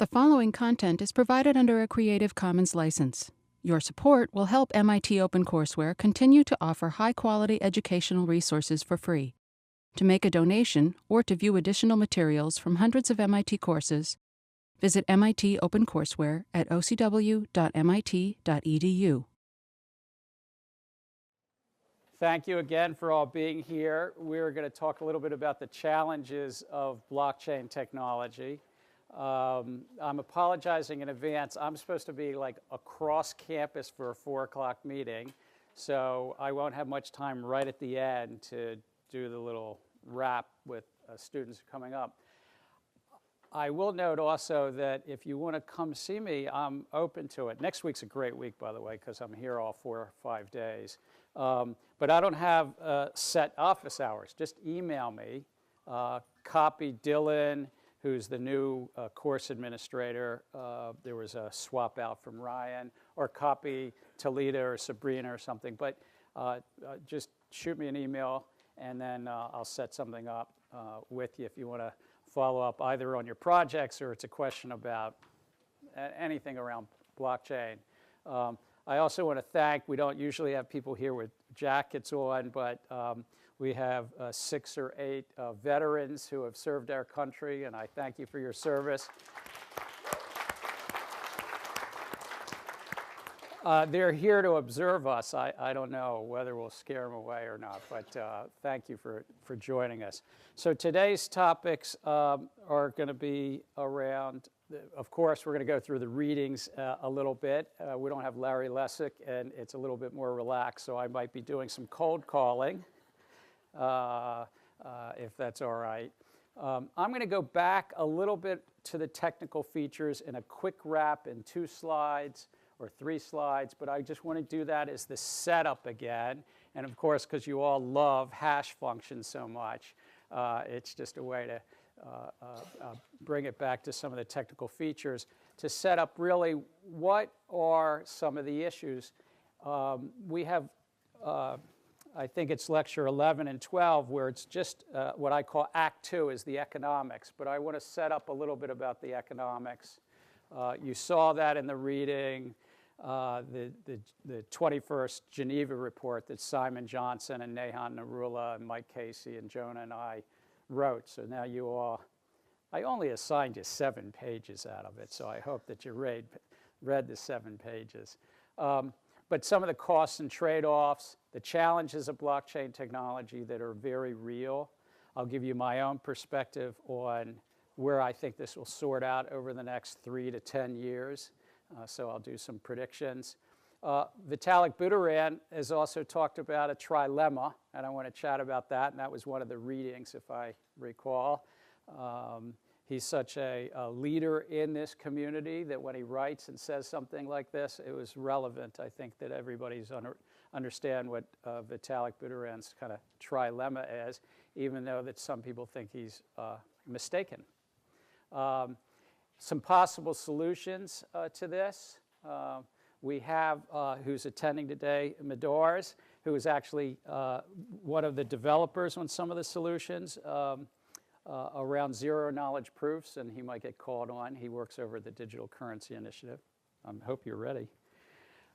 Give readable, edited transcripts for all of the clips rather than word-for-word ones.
The following content is provided under a Creative Commons license. Your support will help MIT OpenCourseware continue to offer high-quality educational resources for free. To make a donation or to view additional materials from hundreds of MIT courses, visit MIT OpenCourseware at ocw.mit.edu. Thank you again for all being here. We're going to talk a little bit about the challenges of blockchain technology. I'm apologizing in advance. I'm supposed to be like across campus for a 4 o'clock meeting, so I won't have much time right at the end to do the little wrap with students coming up. I will note also that if you want to come see me, I'm open to it. Next week's a great week, by the way, because I'm here all 4 or 5 days. But I don't have set office hours. Just email me, copy Dylan, who's the new course administrator. There was a swap out from Ryan, or copy Talita or Sabrina or something. But just shoot me an email, and then I'll set something up with you if you want to follow up either on your projects or it's a question about anything around blockchain. I also want to thank, we don't usually have people here with jackets on, but we have 6 or 8 veterans who have served our country, and I thank you for your service. They're here to observe us. I don't know whether we'll scare them away or not, but thank you for joining us. So today's topics are going to be around, of course, we're going to go through the readings a little bit. We don't have Larry Lessick, and it's a little bit more relaxed, so I might be doing some cold calling, if that's all right. I'm going to go back a little bit to the technical features in a quick wrap in 2 slides or 3 slides, but I just want to do that as the setup again. And of course, because you all love hash functions so much, it's just a way to bring it back to some of the technical features to set up really what are some of the issues. We have, I think it's lecture 11 and 12, where it's just what I call Act 2 is the economics, but I want to set up a little bit about the economics. You saw that in the reading, the 21st Geneva report that Simon Johnson and Nehan Narula and Mike Casey and Jonah and I wrote. So now you all, I only assigned you 7 pages out of it, so I hope that you read the 7 pages. But some of the costs and trade-offs, the challenges of blockchain technology that are very real. I'll give you my own perspective on where I think this will sort out over the next 3 to 10 years. So I'll do some predictions. Vitalik Buterin has also talked about a trilemma, and I want to chat about that, and that was one of the readings, if I recall. He's such a leader in this community that when he writes and says something like this, it was relevant. I think that everybody's understand what Vitalik Buterin's kind of trilemma is, even though that some people think he's mistaken. Some possible solutions to this. We have, who's attending today, Madars, who is actually one of the developers on some of the solutions around zero-knowledge proofs, and he might get called on. He works over the Digital Currency Initiative. I hope you're ready.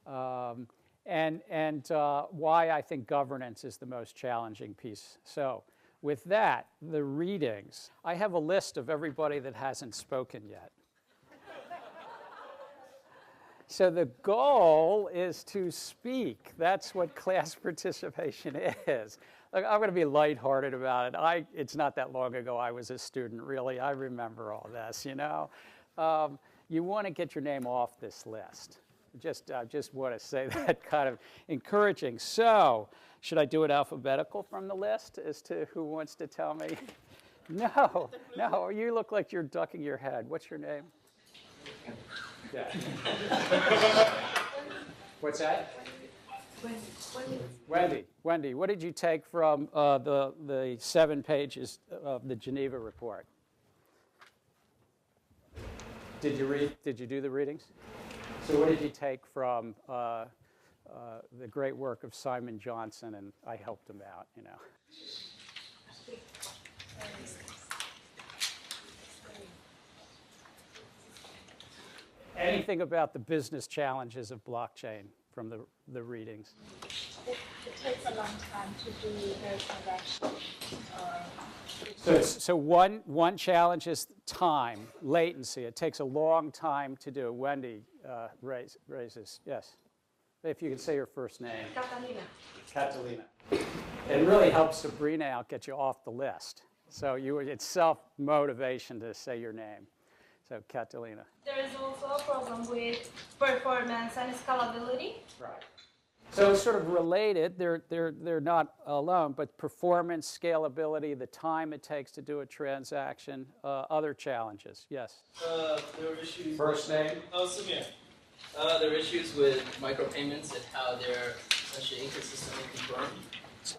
And why I think governance is the most challenging piece. So with that, the readings. I have a list of everybody that hasn't spoken yet. So the goal is to speak. That's what class participation is. Look, I'm going to be lighthearted about it. It's not that long ago I was a student, really. I remember all this, you know. You want to get your name off this list. I just want to say that kind of encouraging. So should I do it alphabetical from the list as to who wants to tell me? No, you look like you're ducking your head. What's your name? Yeah. What's that? Wendy, what did you take from the 7 pages of the Geneva report? Did you do the readings? So what did you take from the great work of Simon Johnson? And I helped him out, you know. anything about the business challenges of blockchain from the readings? It takes a long time to do the transaction. So one challenge is time, latency. It takes a long time to do. Wendy raises, yes. If you could say your first name. Catalina. It really helps Sabrina out, get you off the list. So it's self-motivation to say your name. So Catalina. There is also a problem with performance and scalability. Right. So it's sort of related. They're not alone, but performance, scalability, the time it takes to do a transaction, other challenges. Yes. There were issues. First name. Samir. There were issues with micropayments and how they're essentially inconsistently confirmed.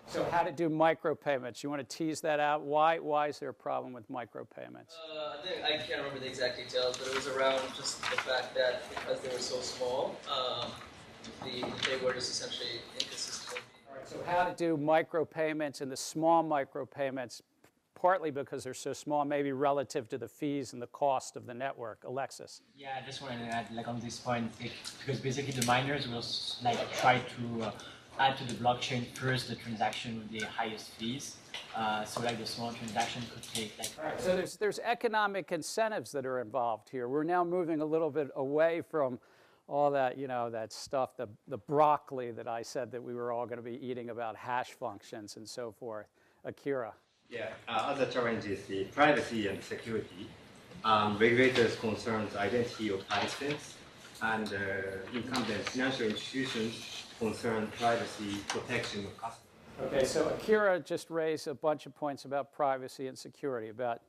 So how to do micropayments? You want to tease that out? Why is there a problem with micropayments? I can't remember the exact details, but it was around just the fact that because they were so small, they were just essentially inconsistent. All right, so how to do micropayments and the small micropayments, partly because they're so small, maybe relative to the fees and the cost of the network. Alexis. Yeah, I just wanted to add, on this point, because basically the miners will try to add to the blockchain first the transaction with the highest fees. So the small transaction could take Right, so there's economic incentives that are involved here. We're now moving a little bit away from all that, that stuff, the broccoli that I said that we were all going to be eating about hash functions and so forth. Akira. Yeah, other challenge is the privacy and security. Regulators concerns identity of participants, and incumbent financial institutions concern privacy protection of customers. Okay, so Akira just raised a bunch of points about privacy and security, about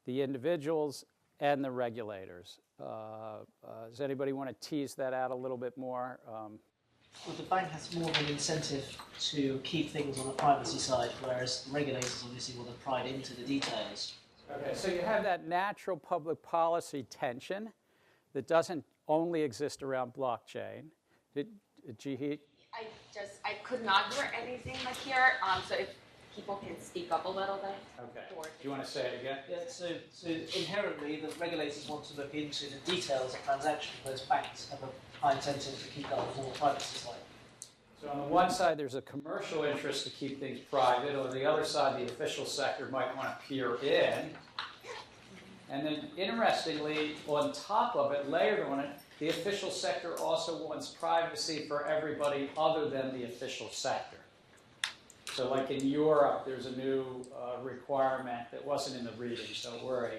the individuals and the regulators. Does anybody want to tease that out a little bit more? Well, the bank has more of an incentive to keep things on the privacy side, whereas the regulators obviously will have pried into the details. Okay, so you have that natural public policy tension that doesn't only exist around blockchain. Jihee? I could not hear anything like here, so if people can speak up a little bit. Okay. Do you want to say it again? Yeah, so inherently the regulators want to look into the details of transactions, whereas banks have a high incentive to keep that on the privacy side. So on the one side, there's a commercial interest to keep things private. On the other side, the official sector might want to peer in. And then, interestingly, on top of it, layered on it, the official sector also wants privacy for everybody other than the official sector. So like in Europe, there's a new requirement that wasn't in the readings, don't worry.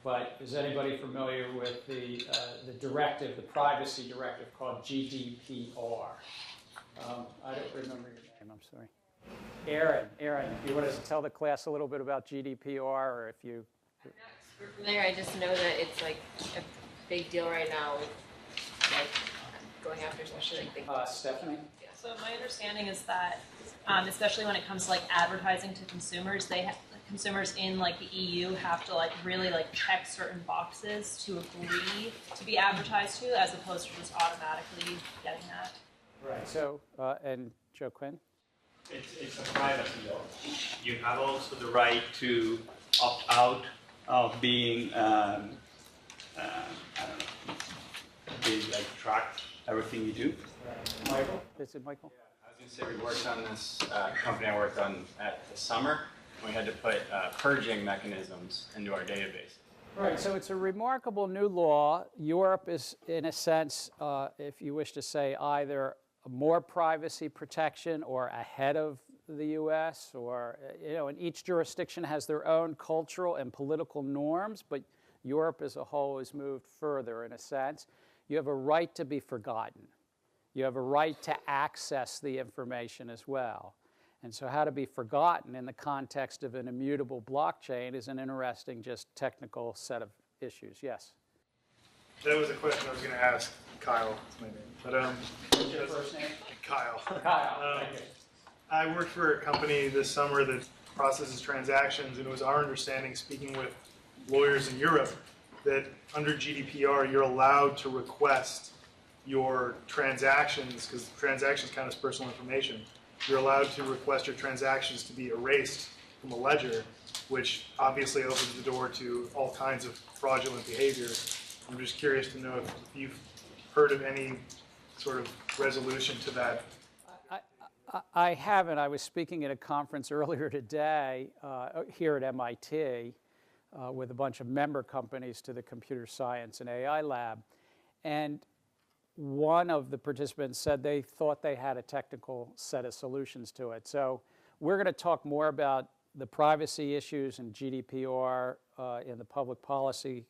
But is anybody familiar with the directive, the privacy directive called GDPR? I don't remember your name, I'm sorry. Aaron, you want to tell the class a little bit about GDPR, or if you... I'm not super familiar, I just know that it's like a big deal right now with going after especially big... Stephanie? Yeah, so my understanding is that, especially when it comes to advertising to consumers, consumers in the EU have to really check certain boxes to agree to be advertised to, as opposed to just automatically getting that. Right. So, and Joe Quinn? It's a privacy law. You have also the right to opt out of being, I don't know, being tracked everything you do. Right. Michael? Is it Michael? Yeah, I was going to say we worked on this company I worked on at the summer. We had to put purging mechanisms into our database. Right, so it's a remarkable new law. Europe is, in a sense, if you wish to say, either more privacy protection or ahead of the U.S., or, and each jurisdiction has their own cultural and political norms, but Europe as a whole has moved further, in a sense. You have a right to be forgotten. You have a right to access the information as well. And so how to be forgotten in the context of an immutable blockchain is an interesting, just technical set of issues. Yes? That was a question I was going to ask Kyle. That's my name. But, what's your first name? Kyle. Kyle, thank you. I worked for a company this summer that processes transactions, and it was our understanding, speaking with lawyers in Europe, that under GDPR, you're allowed to request your transactions, because transactions count as personal information. You're allowed to request your transactions to be erased from a ledger, which obviously opens the door to all kinds of fraudulent behavior. I'm just curious to know if you've heard of any sort of resolution to that. I haven't. I was speaking at a conference earlier today here at MIT with a bunch of member companies to the Computer Science and AI Lab. And one of the participants said they thought they had a technical set of solutions to it. So we're going to talk more about the privacy issues and GDPR in the public policy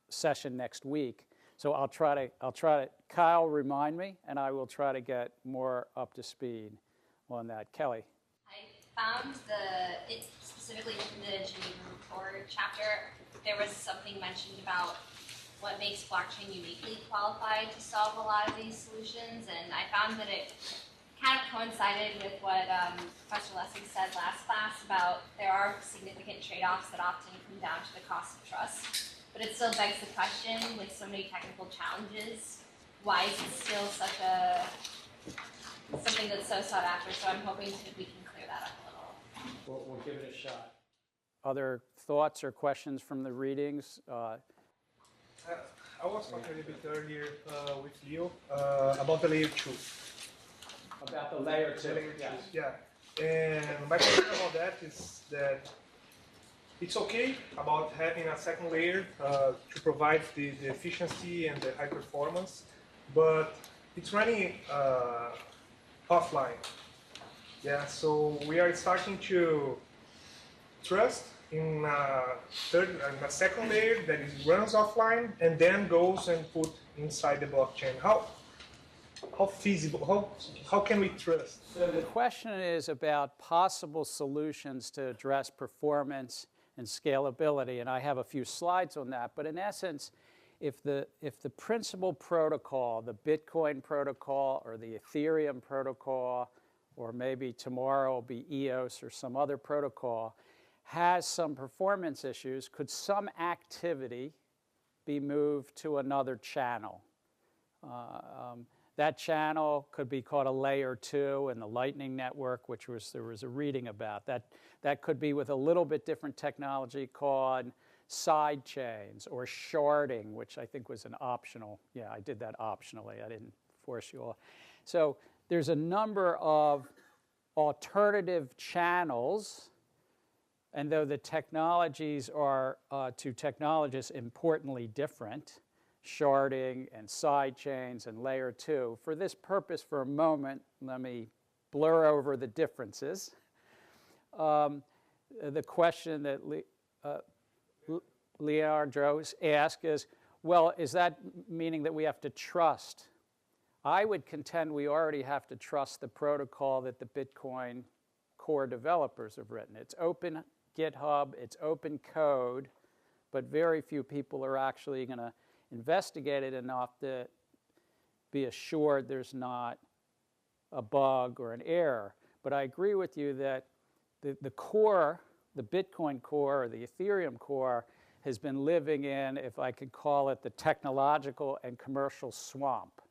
session next week. So I'll try to, Kyle, remind me, and I will try to get more up to speed on that. Kelly. I found specifically in the Geneva report chapter, there was something mentioned about what makes blockchain uniquely qualified to solve a lot of these solutions, and I found that it kind of coincided with what Professor Lessig said last class about there are significant trade-offs that often come down to the cost of trust. But it still begs the question, with so many technical challenges, why is it still something that's so sought after? So I'm hoping we can clear that up a little. We'll give it a shot. Other thoughts or questions from the readings? I was talking a little bit earlier with Leo about the layer 2. About the layer 2, yes. Yeah, and my question about that is that it's okay about having a second layer to provide the efficiency and the high performance, but it's running offline. Yeah, so we are starting to trust in a second layer that runs offline and then goes and put inside the blockchain. How feasible? How can we trust? So the question is about possible solutions to address performance and scalability, and I have a few slides on that. But in essence, if the principal protocol, the Bitcoin protocol or the Ethereum protocol, or maybe tomorrow will be EOS or some other protocol, has some performance issues, could some activity be moved to another channel? That channel could be called a layer 2 in the Lightning Network, which there was a reading about. That could be with a little bit different technology called side chains or sharding, which I think was an optional. Yeah, I did that optionally. I didn't force you all. So there's a number of alternative channels, and though the technologies are, to technologists, importantly different, sharding and side chains and layer 2. For this purpose, for a moment, let me blur over the differences. The question that Leonardo asked is, well, is that meaning that we have to trust? I would contend we already have to trust the protocol that the Bitcoin core developers have written. It's open GitHub, it's open code, but very few people are actually going to investigate it enough to be assured there's not a bug or an error. But I agree with you that the core, the Bitcoin core or the Ethereum core, has been living in, if I could call it, the technological and commercial swamp.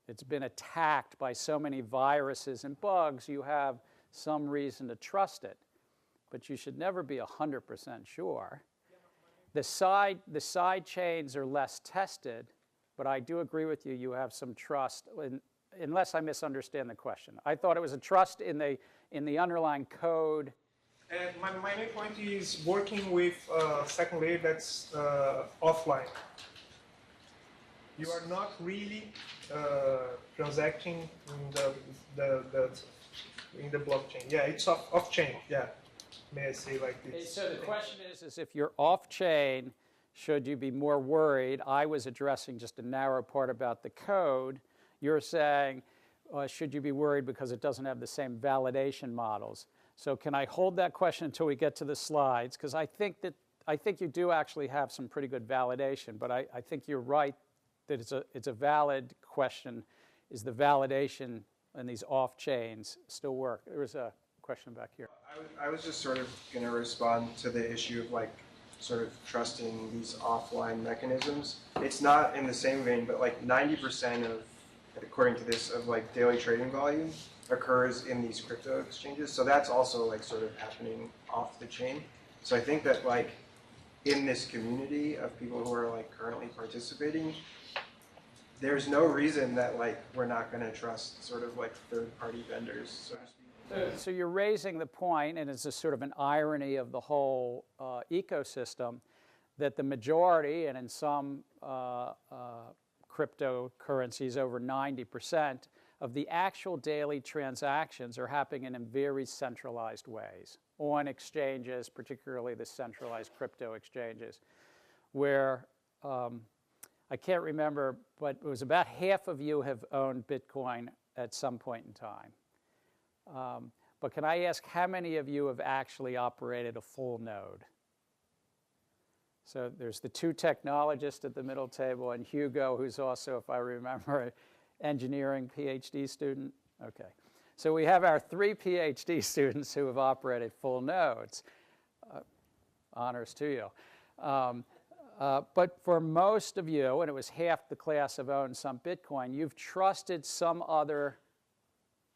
It's been attacked by so many viruses and bugs, you have some reason to trust it. But you should never be 100% sure. The side chains are less tested, but I do agree with you, you have some trust, unless I misunderstand the question. I thought it was a trust in the underlying code. And my main point is working with a second layer that's offline. You are not really transacting in the blockchain. Yeah, it's off-chain, yeah. May I say like this? So the question is if you're off-chain, should you be more worried? I was addressing just a narrow part about the code. You're saying, should you be worried because it doesn't have the same validation models? So can I hold that question until we get to the slides? Because I think you do actually have some pretty good validation, but I think you're right that it's a valid question. Is the validation in these off-chains still work? There was a question back here. I was just sort of going to respond to the issue of like sort of trusting these offline mechanisms. It's not in the same vein, but like 90% of, according to this, of like daily trading volume occurs in these crypto exchanges. So that's also like sort of happening off the chain. So I think that like in this community of people who are like currently participating, there's no reason that like we're not going to trust sort of like third-party vendors, so to speak. So you're raising the point, and it's a sort of an irony of the whole ecosystem, that the majority, and in some cryptocurrencies over 90%, of the actual daily transactions are happening in very centralized ways on exchanges, particularly the centralized crypto exchanges, where I can't remember, but it was about half of you have owned Bitcoin at some point in time. But can I ask how many of you have actually operated a full node? So there's the two technologists at the middle table, and Hugo, who's also, if I remember, an engineering PhD student. Okay. So we have our 3 PhD students who have operated full nodes. Honors to you. But for most of you, and it was half the class have owned some Bitcoin, you've trusted some other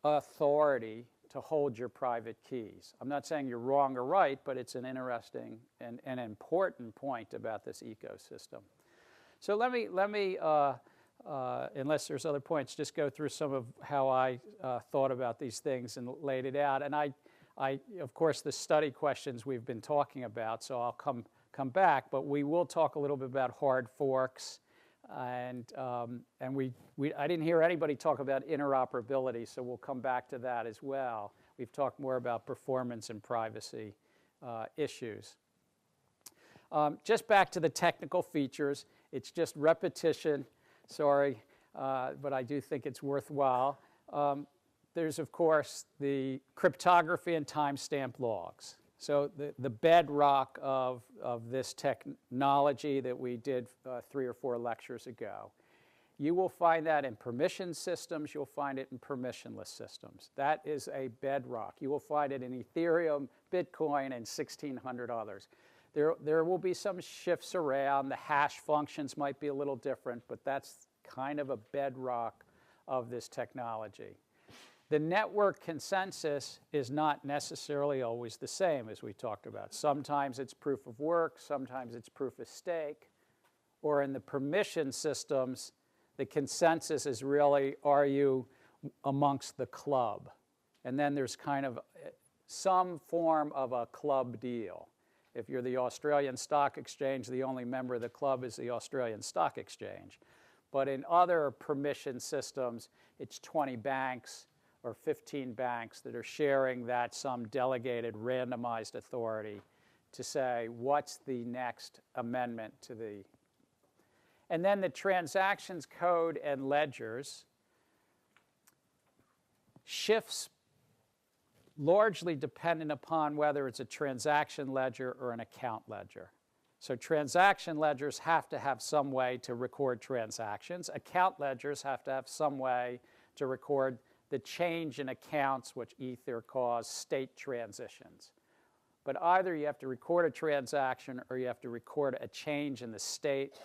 authority to hold your private keys. I'm not saying you're wrong or right, but it's an interesting and an important point about this ecosystem. So let me unless there's other points, just go through some of how I thought about these things and laid it out. And I, of course, the study questions we've been talking about, so I'll come back, but we will talk a little bit about hard forks, and I didn't hear anybody talk about interoperability, so we'll come back to that as well. We've talked more about performance and privacy issues. Just back to the technical features, it's just repetition. Sorry, but I do think it's worthwhile. There's, of course, the cryptography and timestamp logs. So the bedrock of this technology that we did 3 or 4 lectures ago. You will find that in permission systems. You'll find it in permissionless systems. That is a bedrock. You will find it in Ethereum, Bitcoin, and 1,600 others. There will be some shifts around. The hash functions might be a little different, but that's kind of a bedrock of this technology. The network consensus is not necessarily always the same, as we talked about. Sometimes it's proof of work, sometimes it's proof of stake, or in the permission systems, the consensus is really, are you amongst the club? And then there's kind of some form of a club deal. If you're the Australian Stock Exchange, the only member of the club is the Australian Stock Exchange. But in other permission systems, it's 20 banks or 15 banks that are sharing that some delegated randomized authority to say, what's the next amendment to the... And then the transactions code and ledgers shifts largely dependent upon whether it's a transaction ledger or an account ledger. So transaction ledgers have to have some way to record transactions. Account ledgers have to have some way to record the change in accounts, which Ether calls state transitions. But either you have to record a transaction or you have to record a change in the state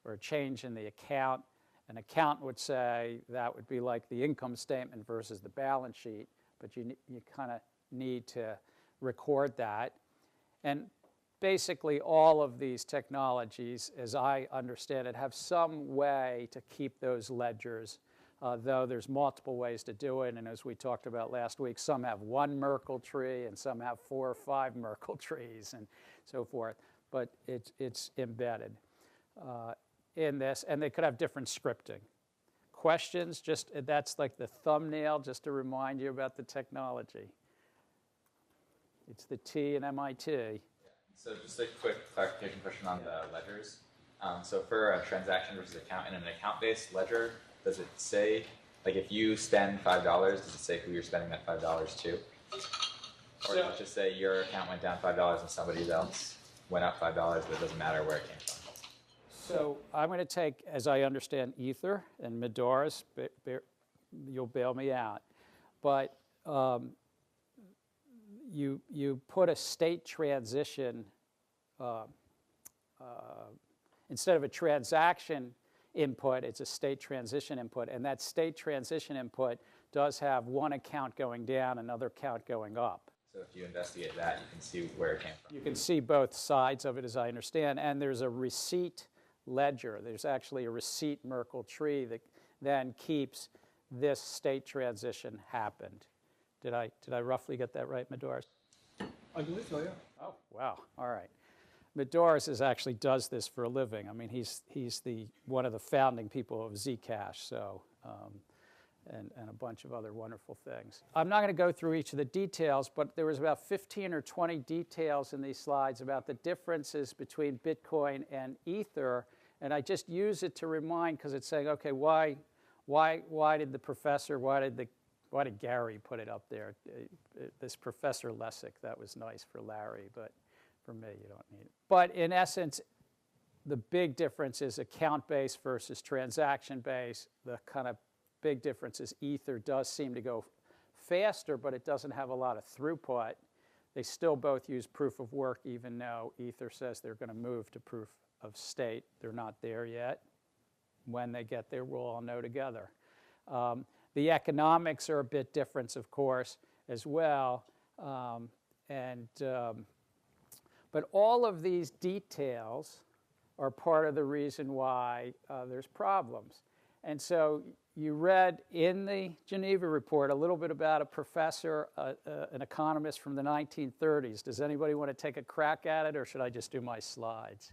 or a change in the account. An account would say that would be like the income statement versus the balance sheet, but you kind of need to record that. And basically all of these technologies, as I understand it, have some way to keep those ledgers, though there's multiple ways to do it. And as we talked about last week, some have 1 Merkle tree and some have 4 or 5 Merkle trees and so forth. But it's embedded in this, and they could have different scripting. Questions, just that's like the thumbnail, just to remind you about the technology. It's the T in MIT. So just a quick clarification question on the ledgers. So for a transaction versus account, in an account-based ledger, does it say, like if you spend $5, does it say who you're spending that $5 to? Or does it just say your account went down $5 and somebody else went up $5, but it doesn't matter where it came from? So I'm going to take, as I understand, Ether and Medora's, you'll bail me out. But you put a state transition, instead of a transaction input, it's a state transition input. And that state transition input does have one account going down, another account going up. So if you investigate that, you can see where it came from. You can see both sides of it, as I understand. And there's a receipt ledger. There's actually a receipt Merkle tree that then keeps this state transition happened. Did I roughly get that right, Medors? I believe so, yeah. Oh, wow. All right. Medors actually does this for a living. I mean, he's one of the founding people of Zcash, so and a bunch of other wonderful things. I'm not going to go through each of the details, but there was about 15 or 20 details in these slides about the differences between Bitcoin and Ether, and I just use it to remind, because it's saying, okay, why did the professor, why did Gary put it up there? This Professor Lessig, that was nice for Larry, but for me, you don't need it. But in essence, the big difference is account-based versus transaction-based. The kind of big difference is Ether does seem to go faster, but it doesn't have a lot of throughput. They still both use proof of work, even though Ether says they're going to move to proof of state. They're not there yet. When they get there, we'll all know together. The economics are a bit different, of course, as well. But all of these details are part of the reason why there's problems. And so you read in the Geneva report a little bit about a professor, an economist from the 1930s. Does anybody want to take a crack at it, or should I just do my slides?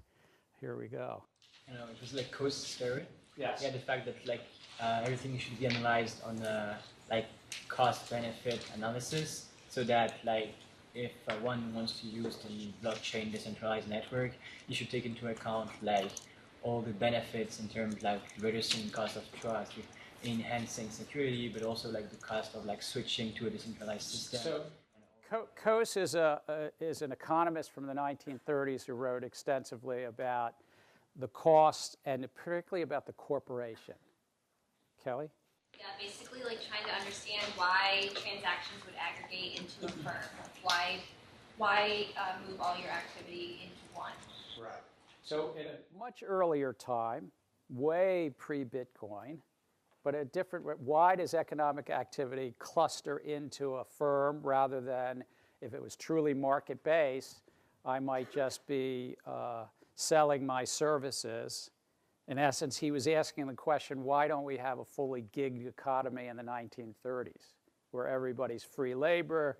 Here we go. You know, it was like cost theory. Yes. Yeah, the fact that like everything should be analyzed on like cost-benefit analysis, so that like if one wants to use the blockchain decentralized network, you should take into account like all the benefits in terms of like reducing cost of trust, enhancing security, but also like the cost of like switching to a decentralized system. So Coase is an economist from the 1930s who wrote extensively about the cost and particularly about the corporation. Kelly? Yeah, basically like trying to understand why transactions would aggregate into a firm. Why move all your activity into one? Right. So in a much earlier time, way pre-Bitcoin, but a different, why does economic activity cluster into a firm rather than, if it was truly market-based, I might just be selling my services. In essence, he was asking the question, why don't we have a fully gigged economy in the 1930s, where everybody's free labor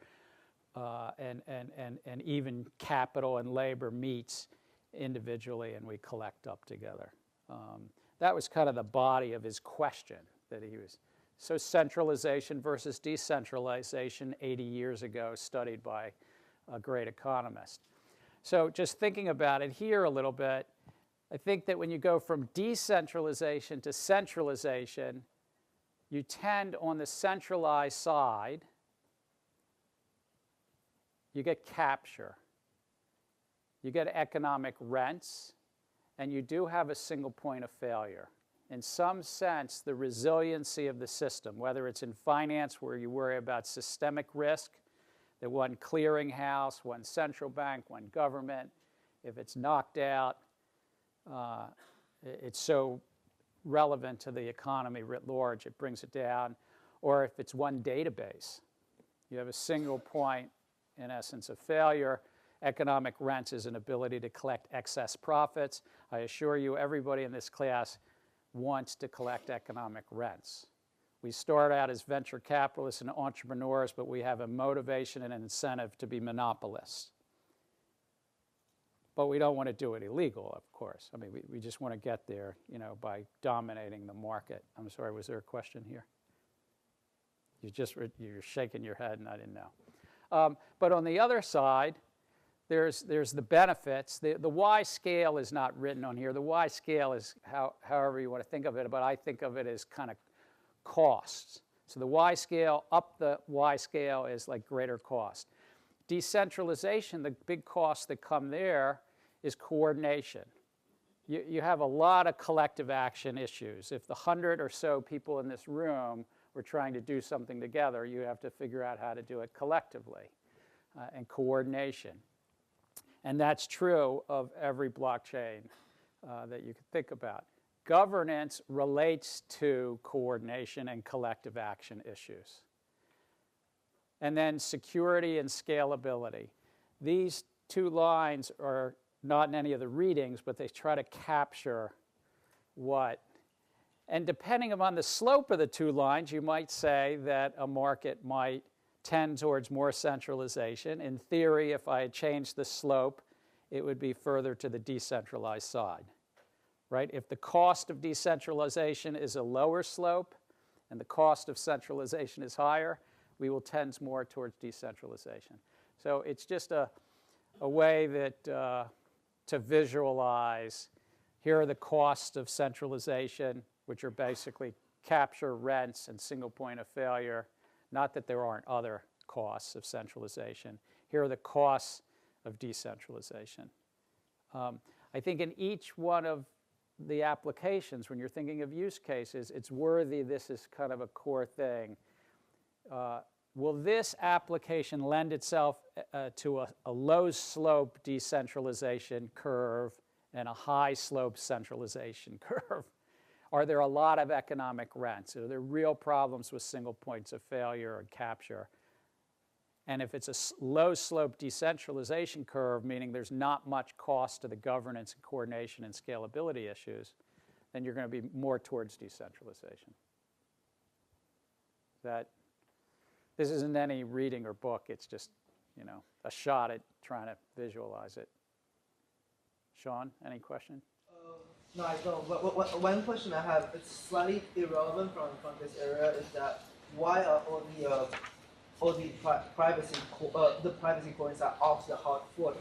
and even capital and labor meets individually and we collect up together. That was kind of the body of his question that he was. So centralization versus decentralization 80 years ago, studied by a great economist. So just thinking about it here a little bit, I think that when you go from decentralization to centralization, you tend on the centralized side, you get capture. You get economic rents, and you do have a single point of failure. In some sense, the resiliency of the system, whether it's in finance where you worry about systemic risk, that one clearinghouse, one central bank, one government, if it's knocked out, it's so relevant to the economy writ large, it brings it down. Or if it's one database, you have a single point, in essence, of failure. Economic rents is an ability to collect excess profits. I assure you, everybody in this class wants to collect economic rents. We start out as venture capitalists and entrepreneurs, but we have a motivation and an incentive to be monopolists. But we don't want to do it illegal, of course. I mean, we just want to get there, you know, by dominating the market. I'm sorry, was there a question here? You're shaking your head, and I didn't know. But on the other side, there's the benefits. The Y scale is not written on here. The Y scale is however you want to think of it, but I think of it as kind of costs. So the Y scale, up the Y scale is like greater cost. Decentralization, the big costs that come there is coordination. You have a lot of collective action issues. If the 100 or so people in this room were trying to do something together, you have to figure out how to do it collectively and coordination. And that's true of every blockchain that you can think about. Governance relates to coordination and collective action issues. And then security and scalability. These two lines are not in any of the readings, but they try to capture what. And depending upon the slope of the two lines, you might say that a market might tend towards more centralization. In theory, if I had changed the slope, it would be further to the decentralized side, right? If the cost of decentralization is a lower slope and the cost of centralization is higher, we will tend more towards decentralization. So it's just a way that to visualize, here are the costs of centralization, which are basically capture, rents, and single point of failure. Not that there aren't other costs of centralization. Here are the costs of decentralization. I think in each one of the applications, when you're thinking of use cases, it's worthy, this is kind of a core thing. Will this application lend itself to a low slope decentralization curve and a high slope centralization curve? Are there a lot of economic rents? Are there real problems with single points of failure and capture? And if it's a low slope decentralization curve, meaning there's not much cost to the governance and coordination and scalability issues, then you're going to be more towards decentralization. This isn't any reading or book. It's just, a shot at trying to visualize it. Sean, any question? No, I don't. But one question I have, it's slightly irrelevant from this area, is that why are all the privacy coins are off the hard fork?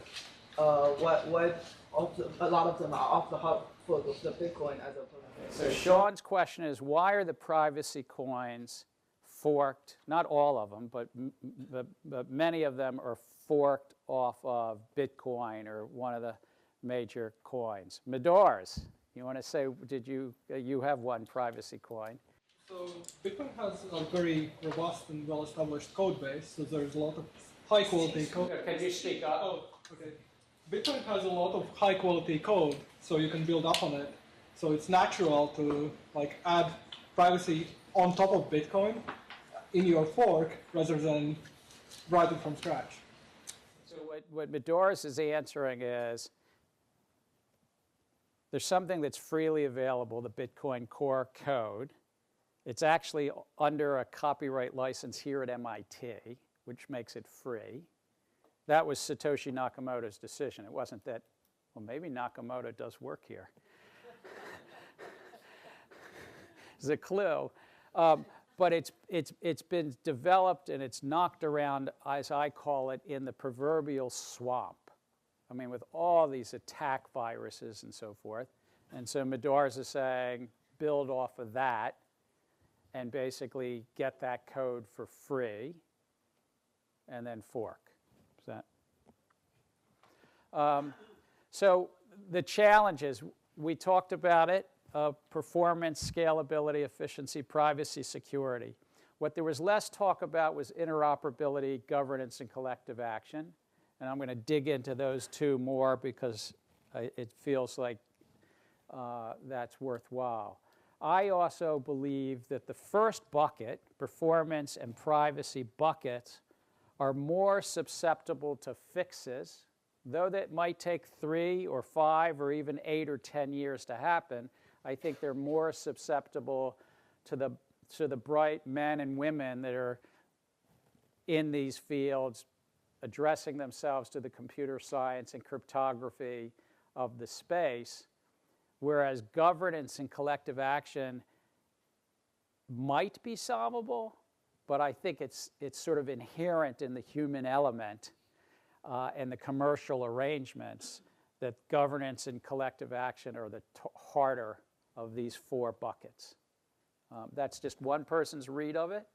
A lot of them are off the hard fork of the Bitcoin as opposed to. So Sean's question is, why are the privacy coins forked? Not all of them, but many of them are forked off of Bitcoin or one of the major coins. Medors, you want to say, you have one privacy coin? So Bitcoin has a very robust and well-established code base, so there's a lot of high-quality code. Can you speak up? Oh, okay. Bitcoin has a lot of high-quality code, so you can build up on it. So it's natural to add privacy on top of Bitcoin in your fork rather than write it from scratch. So what Medors is answering is, there's something that's freely available, the Bitcoin Core code. It's actually under a copyright license here at MIT, which makes it free. That was Satoshi Nakamoto's decision. It wasn't that, well, maybe Nakamoto does work here. It's a clue. But it's been developed and it's knocked around, as I call it, in the proverbial swamp. I mean, with all these attack viruses and so forth. And so Medors is saying, build off of that and basically get that code for free and then fork. Is that? So the challenges, we talked about it, performance, scalability, efficiency, privacy, security. What there was less talk about was interoperability, governance, and collective action. And I'm going to dig into those two more because it feels like that's worthwhile. I also believe that the first bucket, performance and privacy buckets, are more susceptible to fixes, though that might take 3 or 5 or even 8 or 10 years to happen. I think they're more susceptible to the bright men and women that are in these fields, addressing themselves to the computer science and cryptography of the space, whereas governance and collective action might be solvable, but I think it's sort of inherent in the human element and the commercial arrangements that governance and collective action are the harder of these 4 buckets. That's just one person's read of it.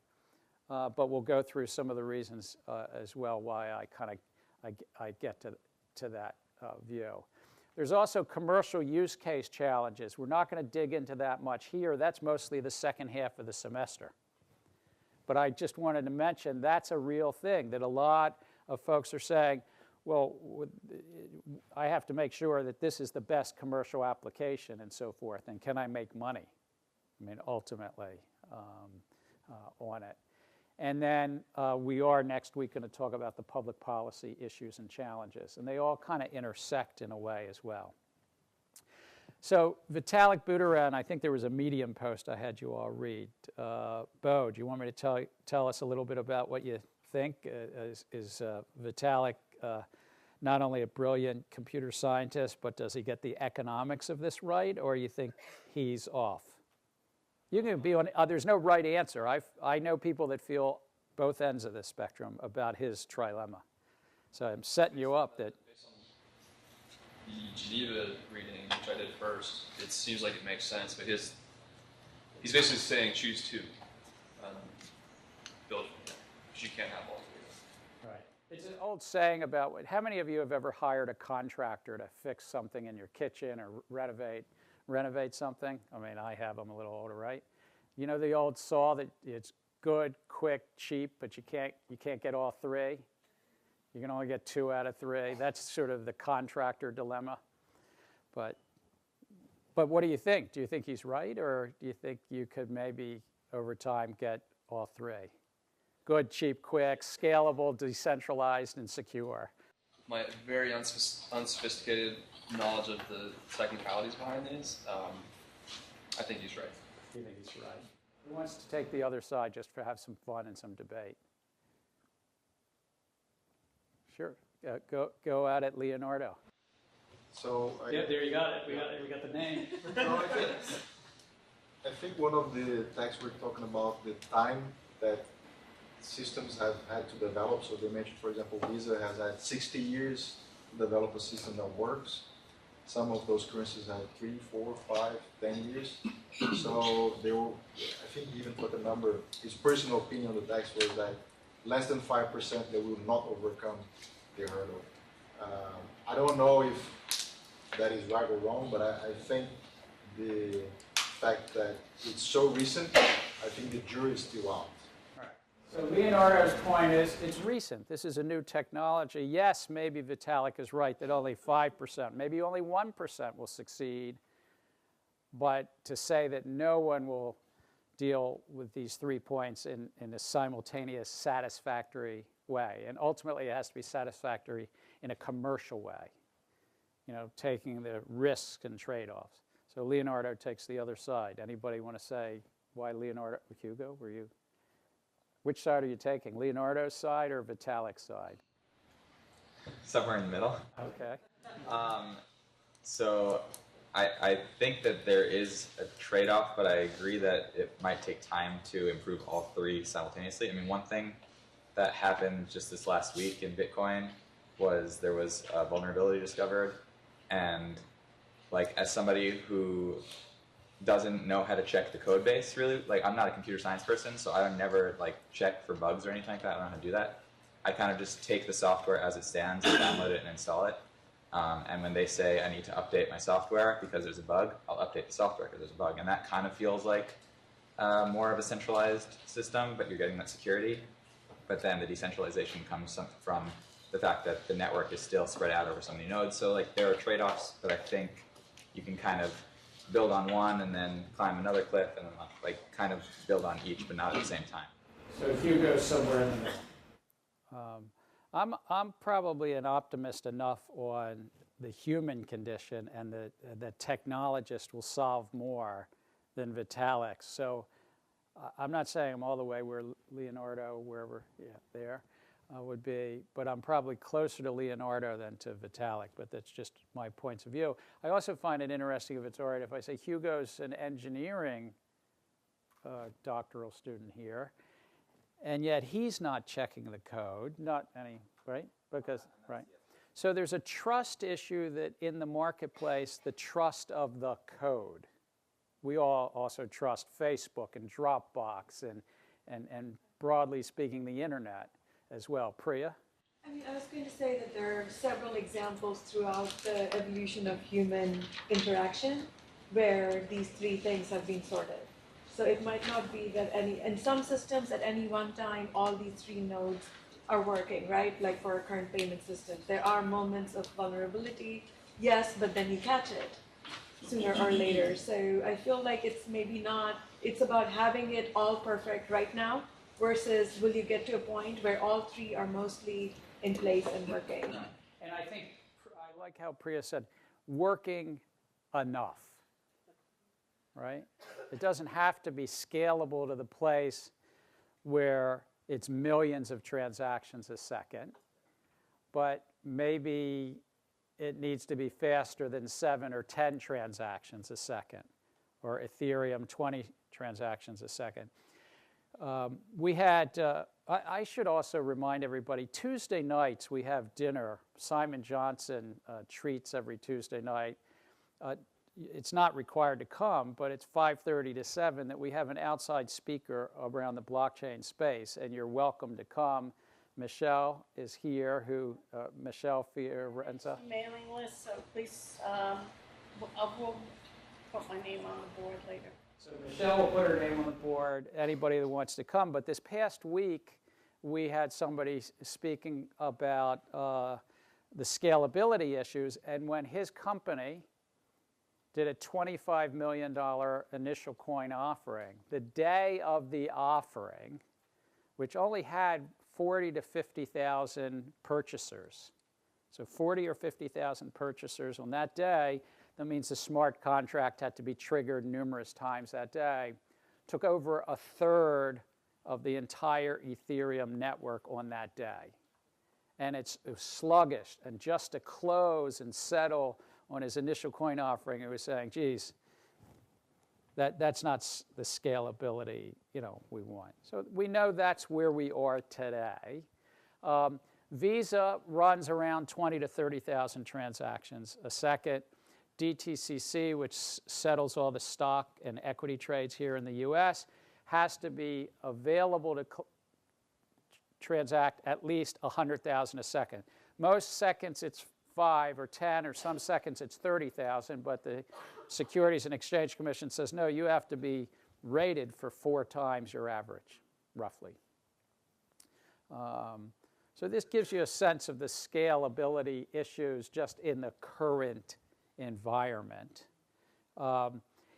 But we'll go through some of the reasons as well why I get to that view. There's also commercial use case challenges. We're not going to dig into that much here. That's mostly the second half of the semester. But I just wanted to mention that's a real thing that a lot of folks are saying, well, I have to make sure that this is the best commercial application and so forth, and can I make money? I mean, ultimately on it. And then we are next week going to talk about the public policy issues and challenges. And they all kind of intersect in a way as well. So Vitalik Buterin, I think there was a Medium post I had you all read. Bo, do you want me to tell us a little bit about what you think? Is Vitalik not only a brilliant computer scientist, but does he get the economics of this right, or you think he's off? You can be on, there's no right answer. I know people that feel both ends of the spectrum about his trilemma. So I'm setting you up that. The Geneva reading, which I did first, it seems like it makes sense, but he's basically saying choose two. Build from there, because you can't have all three. Right. It's an old saying about, how many of you have ever hired a contractor to fix something in your kitchen or renovate something? I mean, I have. I'm a little older, right? You know the old saw that it's good, quick, cheap, but you can't get all three? You can only get 2 out of 3. That's sort of the contractor dilemma. But what do you think? Do you think he's right, or do you think you could maybe over time get all 3? Good, cheap, quick, scalable, decentralized, and secure. My very unsophisticated knowledge of the technicalities behind these, I think he's right. You think he's right? Who wants to take the other side just to have some fun and some debate? Sure. Go at it, Leonardo. So yeah, there you got it. We got the name. I think one of the texts we're talking about the time that systems have had to develop. So they mentioned, for example, Visa has had 60 years to develop a system that works. Some of those currencies have 3, 4, 5, 10 years. So they will, I think he even put a number, his personal opinion on the text was that less than 5% they will not overcome the hurdle. I don't know if that is right or wrong, but I think the fact that it's so recent, I think the jury is still out. So Leonardo's point is, it's recent. This is a new technology. Yes, maybe Vitalik is right that only 5%, maybe only 1% will succeed. But to say that no one will deal with these 3 points in a simultaneous, satisfactory way. And ultimately, it has to be satisfactory in a commercial way, you know, taking the risks and trade-offs. So Leonardo takes the other side. Anybody want to say why Leonardo? Hugo, were you? Which side are you taking, Leonardo's side or Vitalik's side? Somewhere in the middle. Okay. So I think that there is a trade-off, but I agree that it might take time to improve all 3 simultaneously. I mean, one thing that happened just this last week in Bitcoin was there was a vulnerability discovered, and like as somebody who doesn't know how to check the code base, really, like I'm not a computer science person, so I don't never like check for bugs or anything like that. I don't know how to do that. I kind of just take the software as it stands and download it and install it. And when they say I need to update my software because there's a bug, I'll update the software because there's a bug. And that kind of feels like more of a centralized system, but you're getting that security. But then the decentralization comes from the fact that the network is still spread out over so many nodes. So like there are trade-offs, but I think you can kind of build on one and then climb another cliff and then like kind of build on each, but not at the same time. So if you go somewhere in the middle. I'm probably an optimist enough on the human condition, and the technologist will solve more than Vitalik. So I'm not saying I'm all the way where Leonardo, wherever there would be, but I'm probably closer to Leonardo than to Vitalik, but that's just my points of view. I also find it interesting, if it's all right, if I say Hugo's an engineering doctoral student here, and yet he's not checking the code, not any, right? Because, right? So there's a trust issue that in the marketplace, the trust of the code. We all also trust Facebook and Dropbox and broadly speaking, the internet as well. Priya? I mean, I was going to say that there are several examples throughout the evolution of human interaction where these 3 things have been sorted. So it might not be that in some systems at any one time, all these 3 nodes are working, right? Like for our current payment systems. There are moments of vulnerability, yes, but then you catch it sooner or later. So I feel like it's maybe not, it's about having it all perfect right now versus will you get to a point where all 3 are mostly in place and working. And I think, I like how Priya said, working enough. right? It doesn't have to be scalable to the place where it's millions of transactions a second, but maybe it needs to be faster than 7 or 10 transactions a second, or Ethereum 20 transactions a second. We had, I should also remind everybody, Tuesday nights we have dinner. Simon Johnson treats every Tuesday night. It's not required to come, but it's 5:30 to 7 that we have an outside speaker around the blockchain space, and you're welcome to come. Michelle is here, Michelle Fiorenza. Mailing list, so please, we'll put my name on the board later. So Michelle will put her name on the board, anybody that wants to come. But this past week, we had somebody speaking about the scalability issues, and when his company did a $25 million initial coin offering, the day of the offering, which only had 40 to 50,000 purchasers, so 40 or 50,000 purchasers on that day, that means the smart contract had to be triggered numerous times that day, took over a third of the entire Ethereum network on that day. And it was sluggish, and just to close and settle on his initial coin offering, it was saying, geez, that's not the scalability we want. So we know that's where we are today. Visa runs around 20 to 30,000 transactions a second. DTCC, which settles all the stock and equity trades here in the US, has to be available to transact at least 100,000 a second. Most seconds it's 5 or 10, or some seconds it's 30,000, but the Securities and Exchange Commission says, no, you have to be rated for 4 times your average, roughly. So this gives you a sense of the scalability issues just in the current environment.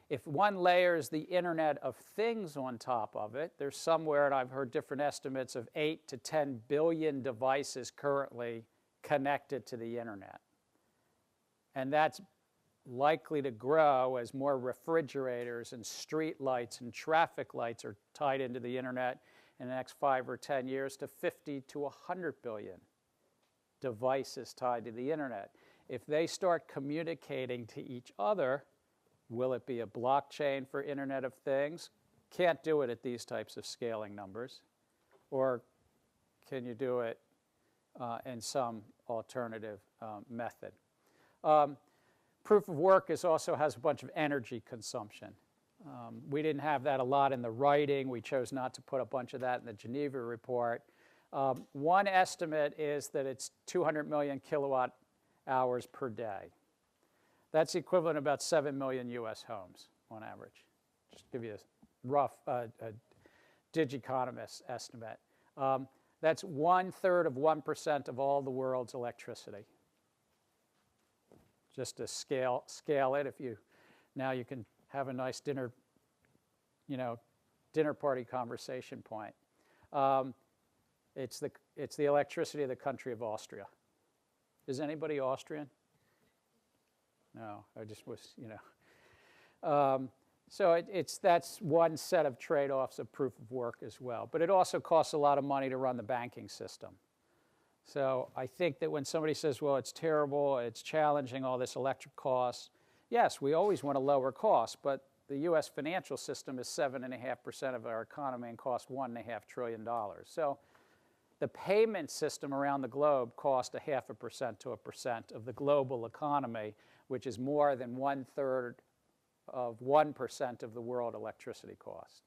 If one layers the Internet of Things on top of it, there's somewhere, and I've heard different estimates, of 8 to 10 billion devices currently connected to the Internet. And that's likely to grow as more refrigerators and street lights and traffic lights are tied into the Internet in the next 5 or 10 years to 50 to 100 billion devices tied to the Internet. If they start communicating to each other, will it be a blockchain for Internet of Things? Can't do it at these types of scaling numbers. Or can you do it in some alternative method? Proof of work also has a bunch of energy consumption. We didn't have that a lot in the writing. We chose not to put a bunch of that in the Geneva report. One estimate is that it's 200 million kilowatt hours per day. That's equivalent to about 7 million US homes on average. Just to give you a rough Digiconomist estimate. That's 1/3 of 1% of all the world's electricity. Just to scale it, now you can have a nice dinner party conversation point. It's the electricity of the country of Austria. Is anybody Austrian? No, I just was, So that's one set of trade-offs of proof of work as well. But it also costs a lot of money to run the banking system. So I think that when somebody says, well, it's terrible, it's challenging, all this electric costs, yes, we always want to lower costs, but the US financial system is 7.5% of our economy and costs $1.5 trillion. So the payment system around the globe costs 0.5% to 1% of the global economy, which is more than 1/3 of 1% of the world electricity cost.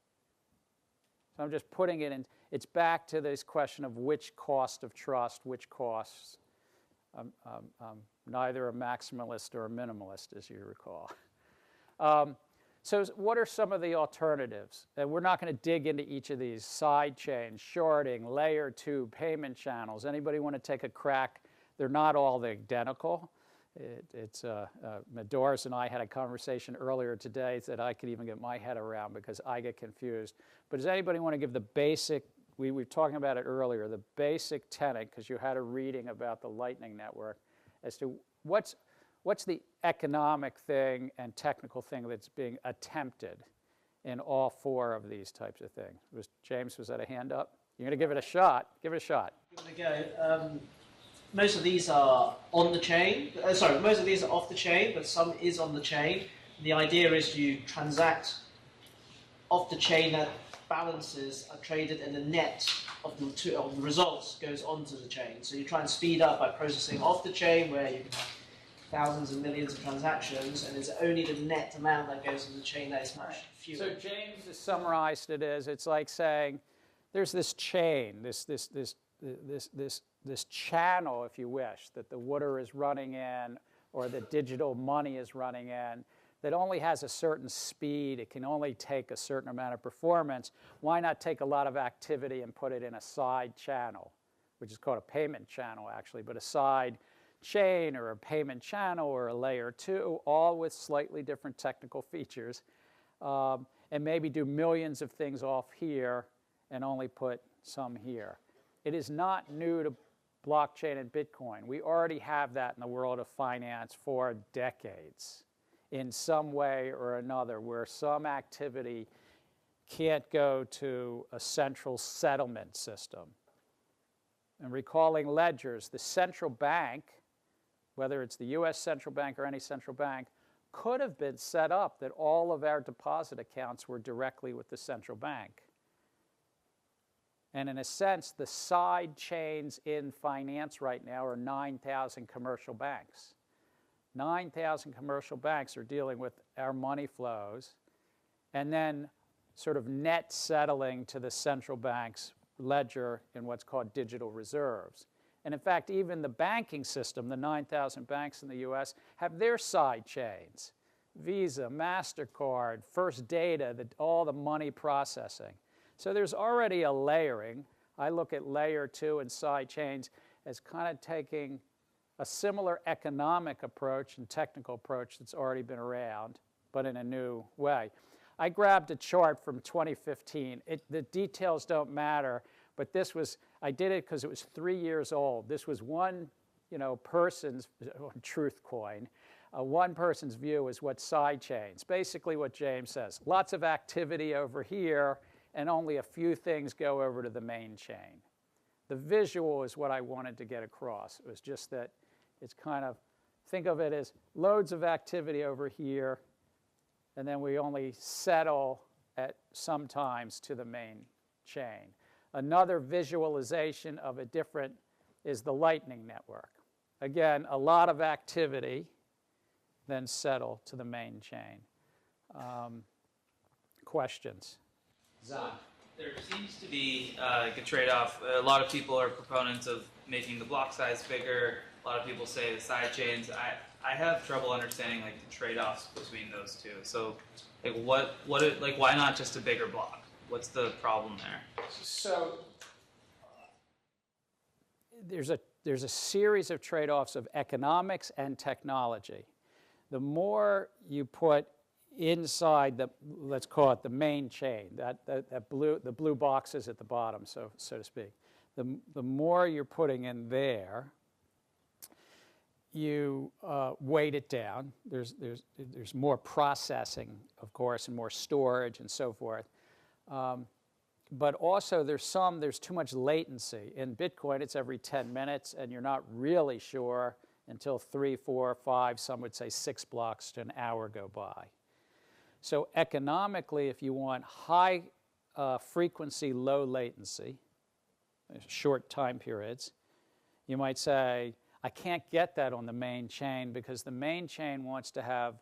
So I'm just putting it in, it's back to this question of which cost of trust, which costs. I'm neither a maximalist or a minimalist, as you recall. So what are some of the alternatives? And we're not going to dig into each of these. Side chains, shorting, layer 2, payment channels. Anybody want to take a crack? They're not all identical. Doris and I had a conversation earlier today that I could even get my head around because I get confused. But does anybody want to give the basic, we were talking about it earlier, the basic tenet, because you had a reading about the Lightning Network, as to what's the economic thing and technical thing that's being attempted in all four of these types of things. James, was that a hand up? You're going to give it a shot. Give it a shot. Give it a go. Most of these are on the chain. Sorry, most of these are off the chain, but some is on the chain. The idea is you transact off the chain that balances are traded, and the net of the results goes onto the chain. So you try and speed up by processing off the chain, where you can have thousands and millions of transactions, and it's only the net amount that goes on the chain that is much fewer. So James has summarized it as, it's like saying there's this chain, this channel, if you wish, that the water is running in or the digital money is running in, that only has a certain speed. It can only take a certain amount of performance. Why not take a lot of activity and put it in a side channel, which is called a payment channel, actually, but a side chain or a payment channel or a layer 2, all with slightly different technical features, and maybe do millions of things off here and only put some here. It is not new to blockchain and Bitcoin. We already have that in the world of finance for decades in some way or another, where some activity can't go to a central settlement system. And recalling ledgers, the central bank, whether it's the US central bank or any central bank, could have been set up that all of our deposit accounts were directly with the central bank. And in a sense, the side chains in finance right now are 9,000 commercial banks. 9,000 commercial banks are dealing with our money flows and then sort of net settling to the central bank's ledger in what's called digital reserves. And in fact, even the banking system, the 9,000 banks in the US, have their side chains. Visa, MasterCard, First Data, all the money processing. So there's already a layering. I look at layer 2 and side chains as kind of taking a similar economic approach and technical approach that's already been around, but in a new way. I grabbed a chart from 2015. The details don't matter, but this was, I did it because it was 3 years old. This was one person's, truth coin, one person's view is what side chains. Basically what James says, lots of activity over here, and only a few things go over to the main chain. The visual is what I wanted to get across. It was just that it's kind of, think of it as loads of activity over here, and then we only settle at sometimes to the main chain. Another visualization of a different is the Lightning Network. Again, a lot of activity, then settle to the main chain. Questions? So there seems to be a trade-off. A lot of people are proponents of making the block size bigger. A lot of people say the side chains. I have trouble understanding like the trade-offs between those two. So like why not just a bigger block? What's the problem there? So there's a series of trade-offs of economics and technology. The more you put inside the, let's call it the main chain, the blue boxes at the bottom, so to speak, the more you're putting in there, you weight it down. There's more processing, of course, and more storage and so forth. But also there's too much latency. In Bitcoin, it's every 10 minutes, and you're not really sure until 3, 4, 5, some would say 6 blocks to an hour go by. So economically, if you want high frequency, low latency, short time periods, you might say, I can't get that on the main chain because the main chain wants to have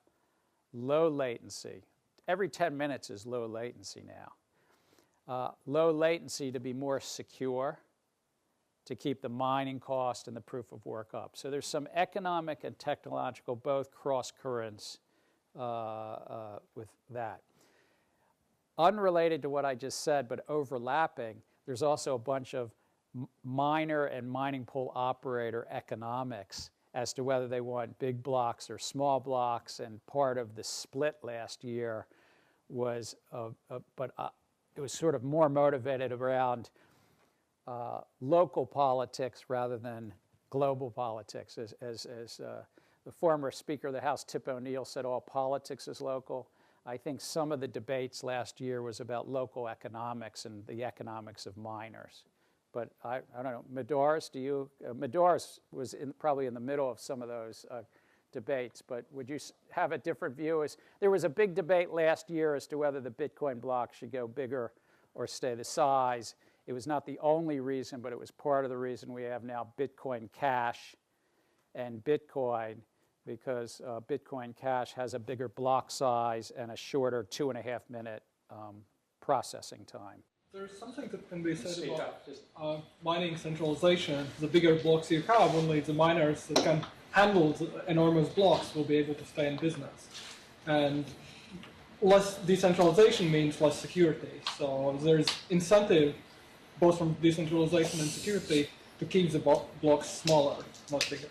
low latency. Every 10 minutes is low latency now. Low latency to be more secure, to keep the mining cost and the proof of work up. So there's some economic and technological, both cross currents with that. Unrelated to what I just said, but overlapping, there's also a bunch of miner and mining pool operator economics as to whether they want big blocks or small blocks, and part of the split last year was, it was sort of more motivated around local politics rather than global politics, as the former Speaker of the House, Tip O'Neill, said all politics is local. I think some of the debates last year was about local economics and the economics of miners. But I don't know, Medoris, Medoris was probably in the middle of some of those debates, but would you have a different view? There was a big debate last year as to whether the Bitcoin block should go bigger or stay the size. It was not the only reason, but it was part of the reason we have now Bitcoin Cash and Bitcoin, because Bitcoin Cash has a bigger block size and a shorter 2.5-minute processing time. There's something that can be said about mining centralization. The bigger blocks you have, only the miners that can handle the enormous blocks will be able to stay in business. And less decentralization means less security. So there's incentive, both from decentralization and security, to keep the blocks smaller, not bigger.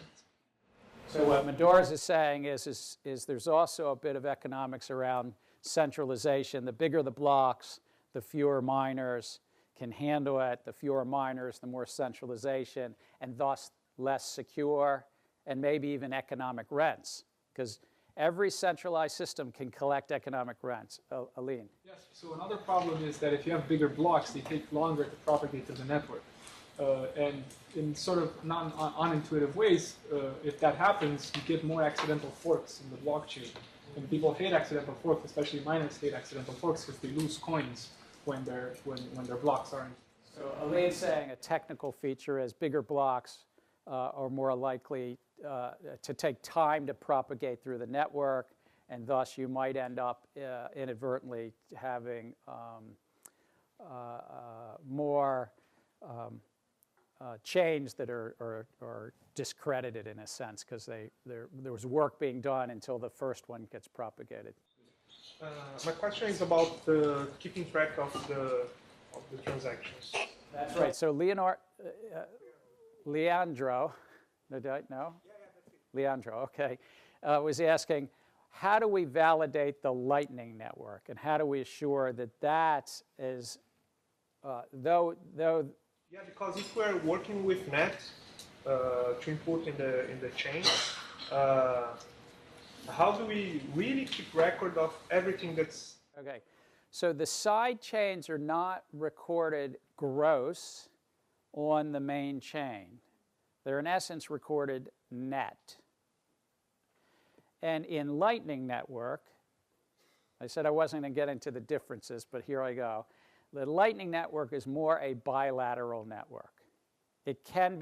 So what Medoris is saying is there's also a bit of economics around centralization. The bigger the blocks, the fewer miners can handle it. The fewer miners, the more centralization, and thus less secure, and maybe even economic rents, because every centralized system can collect economic rents. Aline? Yes, so another problem is that if you have bigger blocks, they take longer to propagate to the network. And in sort of non-unintuitive ways, if that happens, you get more accidental forks in the blockchain. And people hate accidental forks, especially miners hate accidental forks because they lose coins when their blocks aren't. So Aline's saying a technical feature is bigger blocks are more likely to take time to propagate through the network, and thus you might end up inadvertently having more chains that are discredited in a sense, because there was work being done until the first one gets propagated. My question is about keeping track of the transactions. That's right. So Leandro, no? Leandro, okay, was asking, how do we validate the Lightning Network, and how do we assure that that is, though? Yeah, because if we're working with net to input in the chain, how do we really keep record of everything that's... Okay, so the side chains are not recorded gross on the main chain. They're in essence recorded net. And in Lightning Network, I said I wasn't going to get into the differences, but here I go. The Lightning Network is more a bilateral network. It can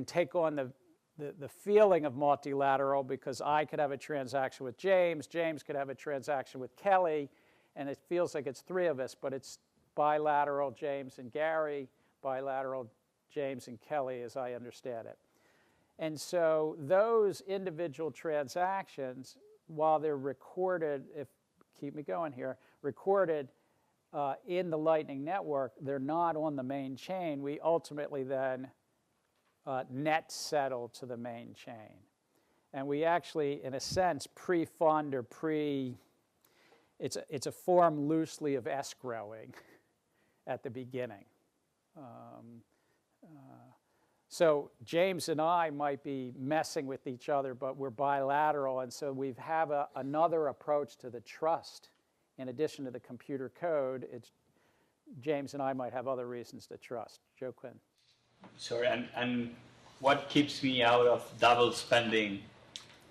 take on the feeling of multilateral, because I could have a transaction with James, James could have a transaction with Kelly, and it feels like it's three of us, but it's bilateral James and Gary, bilateral James and Kelly, as I understand it. And so those individual transactions, while they're recorded, keep me going here, recorded in the Lightning Network, they're not on the main chain. We ultimately then net settle to the main chain. And we actually, in a sense, pre-fund or it's a form loosely of escrowing at the beginning. So James and I might be messing with each other, but we're bilateral, and so we have another approach to the trust. In addition to the computer code, James and I might have other reasons to trust. Joe Quinn. Sorry, and what keeps me out of double spending,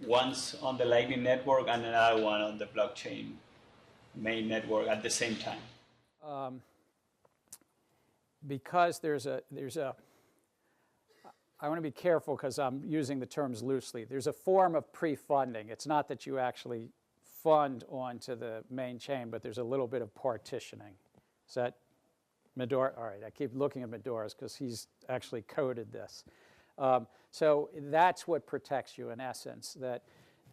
once on the Lightning Network and another one on the blockchain main network at the same time? Because there's a I want to be careful because I'm using the terms loosely. There's a form of pre-funding. It's not that you actually fund onto the main chain, but there's a little bit of partitioning. Is that Medora? All right, I keep looking at Medoris because he's actually coded this. So that's what protects you in essence, that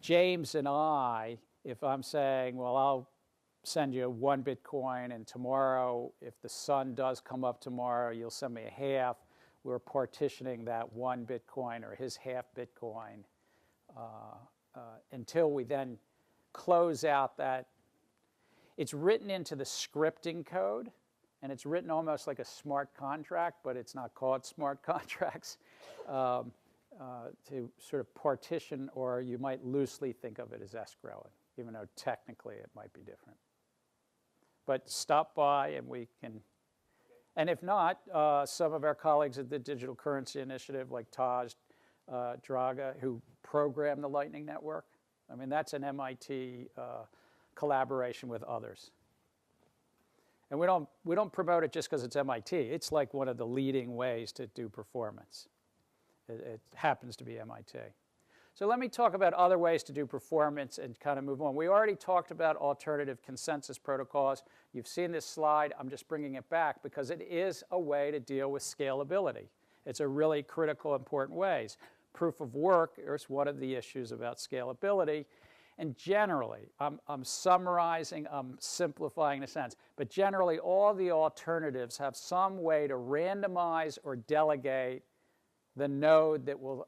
James and I, if I'm saying, well, I'll send you 1 Bitcoin, and tomorrow, if the sun does come up tomorrow, you'll send me a half. We're partitioning that 1 Bitcoin or his half Bitcoin until we then close out that. It's written into the scripting code, and it's written almost like a smart contract, but it's not called smart contracts. to sort of partition, or you might loosely think of it as escrowing, even though technically it might be different. But stop by and we can, and if not, some of our colleagues at the Digital Currency Initiative, like Taj Draga, who programmed the Lightning Network, I mean, that's an MIT collaboration with others. And we don't promote it just because it's MIT. It's like one of the leading ways to do performance. It happens to be MIT. So let me talk about other ways to do performance and kind of move on. We already talked about alternative consensus protocols. You've seen this slide. I'm just bringing it back because it is a way to deal with scalability. It's a really critical, important ways. Proof of work is one of the issues about scalability. And generally, I'm summarizing, I'm simplifying in a sense, but generally all the alternatives have some way to randomize or delegate the node that will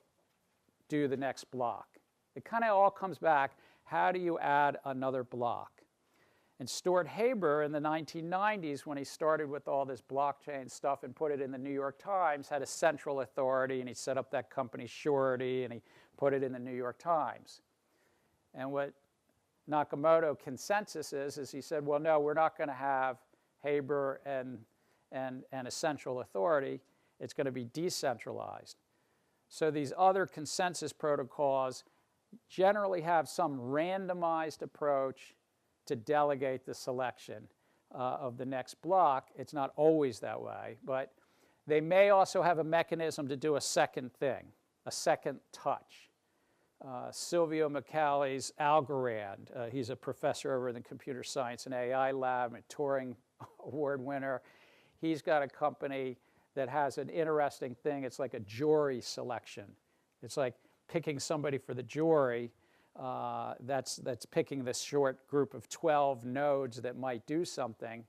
do the next block. It kind of all comes back, how do you add another block? And Stuart Haber in the 1990s, when he started with all this blockchain stuff and put it in the New York Times, had a central authority, and he set up that company Surety, and he put it in the New York Times. And what Nakamoto consensus is he said, well, no, we're not going to have Haber and a central authority. It's going to be decentralized. So these other consensus protocols generally have some randomized approach to delegate the selection of the next block. It's not always that way, but they may also have a mechanism to do a second thing, a second touch. Silvio Micali's Algorand, he's a professor over in the Computer Science and AI Lab, a Turing Award winner. He's got a company that has an interesting thing. It's like a jury selection. It's like picking somebody for the jury. That's picking this short group of 12 nodes that might do something.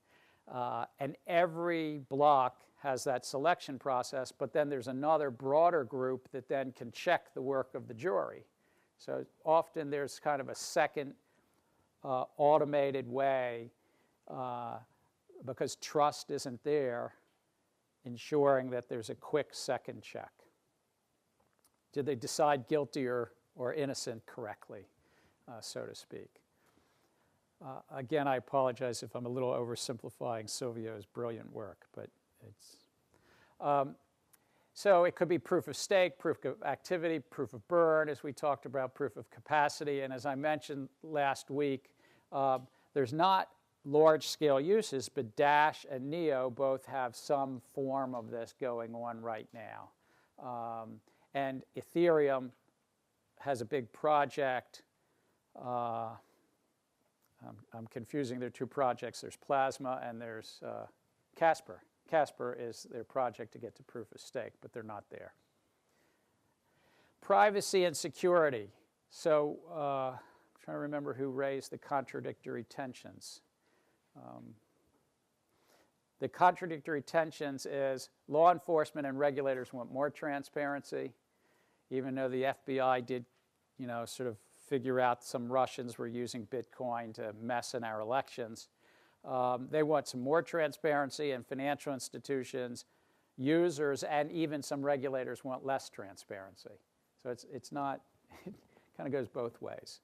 And every block has that selection process, but then there's another broader group that then can check the work of the jury. So often there's kind of a second automated way, because trust isn't there, ensuring that there's a quick second check. Did they decide guilty or innocent correctly, so to speak? Again, I apologize if I'm a little oversimplifying Silvio's brilliant work, but it's... so it could be proof of stake, proof of activity, proof of burn, as we talked about, proof of capacity. And as I mentioned last week, there's not large-scale uses, but Dash and Neo both have some form of this going on right now. And Ethereum has a big project. I'm confusing their two projects. There's Plasma and there's Casper. Casper is their project to get to proof of stake, but they're not there. Privacy and security. So I'm trying to remember who raised the contradictory tensions. The contradictory tensions is law enforcement and regulators want more transparency, even though the FBI did, sort of figure out some Russians were using Bitcoin to mess in our elections. They want some more transparency, and financial institutions, users, and even some regulators want less transparency. So it's not, it kind of goes both ways.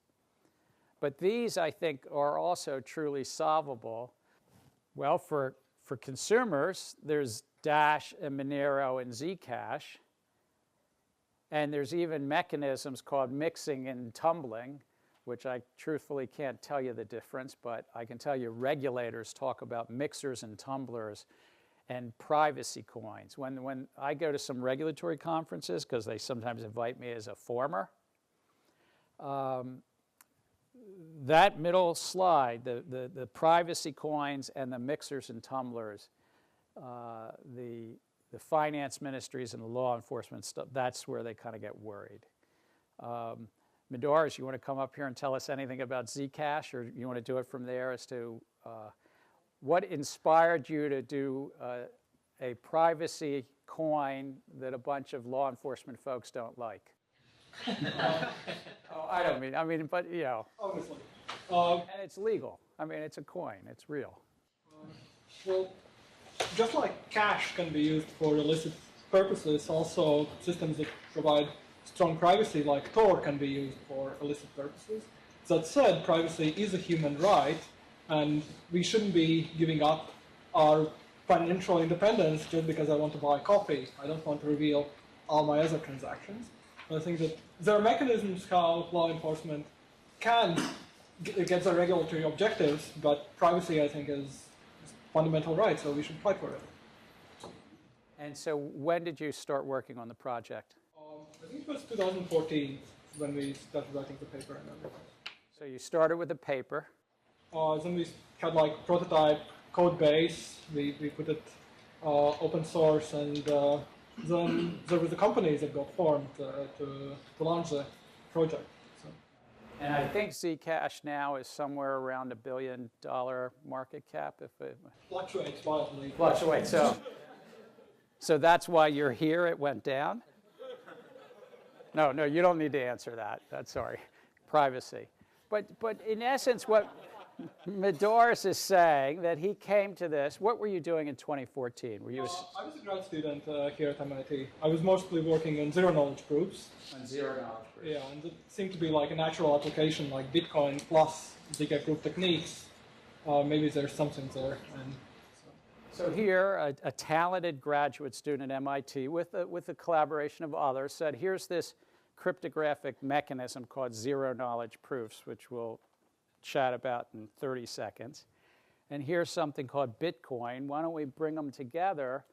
But these, I think, are also truly solvable. Well, for consumers, there's Dash and Monero and Zcash. And there's even mechanisms called mixing and tumbling, which I truthfully can't tell you the difference, but I can tell you regulators talk about mixers and tumblers and privacy coins. When I go to some regulatory conferences, because they sometimes invite me as a former, that middle slide, the privacy coins and the mixers and tumblers, the finance ministries and the law enforcement stuff, that's where they kind of get worried. Medoris, you want to come up here and tell us anything about Zcash, or you want to do it from there as to what inspired you to do a privacy coin that a bunch of law enforcement folks don't like? I mean, but, Obviously. And it's legal. I mean, it's a coin. It's real. Well, just like cash can be used for illicit purposes, also systems that provide strong privacy like Tor can be used for illicit purposes. That said, privacy is a human right, and we shouldn't be giving up our financial independence just because I want to buy coffee. I don't want to reveal all my other transactions. I think that there are mechanisms how law enforcement can get the regulatory objectives, but privacy, I think, is a fundamental right, so we should fight for it. And so when did you start working on the project? I think it was 2014 when we started writing the paper and everything. So you started with a paper. Then we had like prototype code base. We put it open source, and then there was a company that got formed to launch the project. So. And I think Zcash now is somewhere around $1 billion market cap. If it fluctuates wildly. Fluctuates. So that's why you're here. It went down. No, you don't need to answer that. That's sorry, privacy. But in essence, what Medoris is saying that he came to this. What were you doing in 2014? Were you? I was a grad student here at MIT. I was mostly working on zero-knowledge proofs. On zero-knowledge proofs. Yeah, and it seemed to be like a natural application, like Bitcoin plus ZK proof techniques. Maybe there's something there. And so here, a talented graduate student at MIT with the collaboration of others said, here's this cryptographic mechanism called zero-knowledge proofs, which we'll chat about in 30 seconds. And here's something called Bitcoin. Why don't we bring them together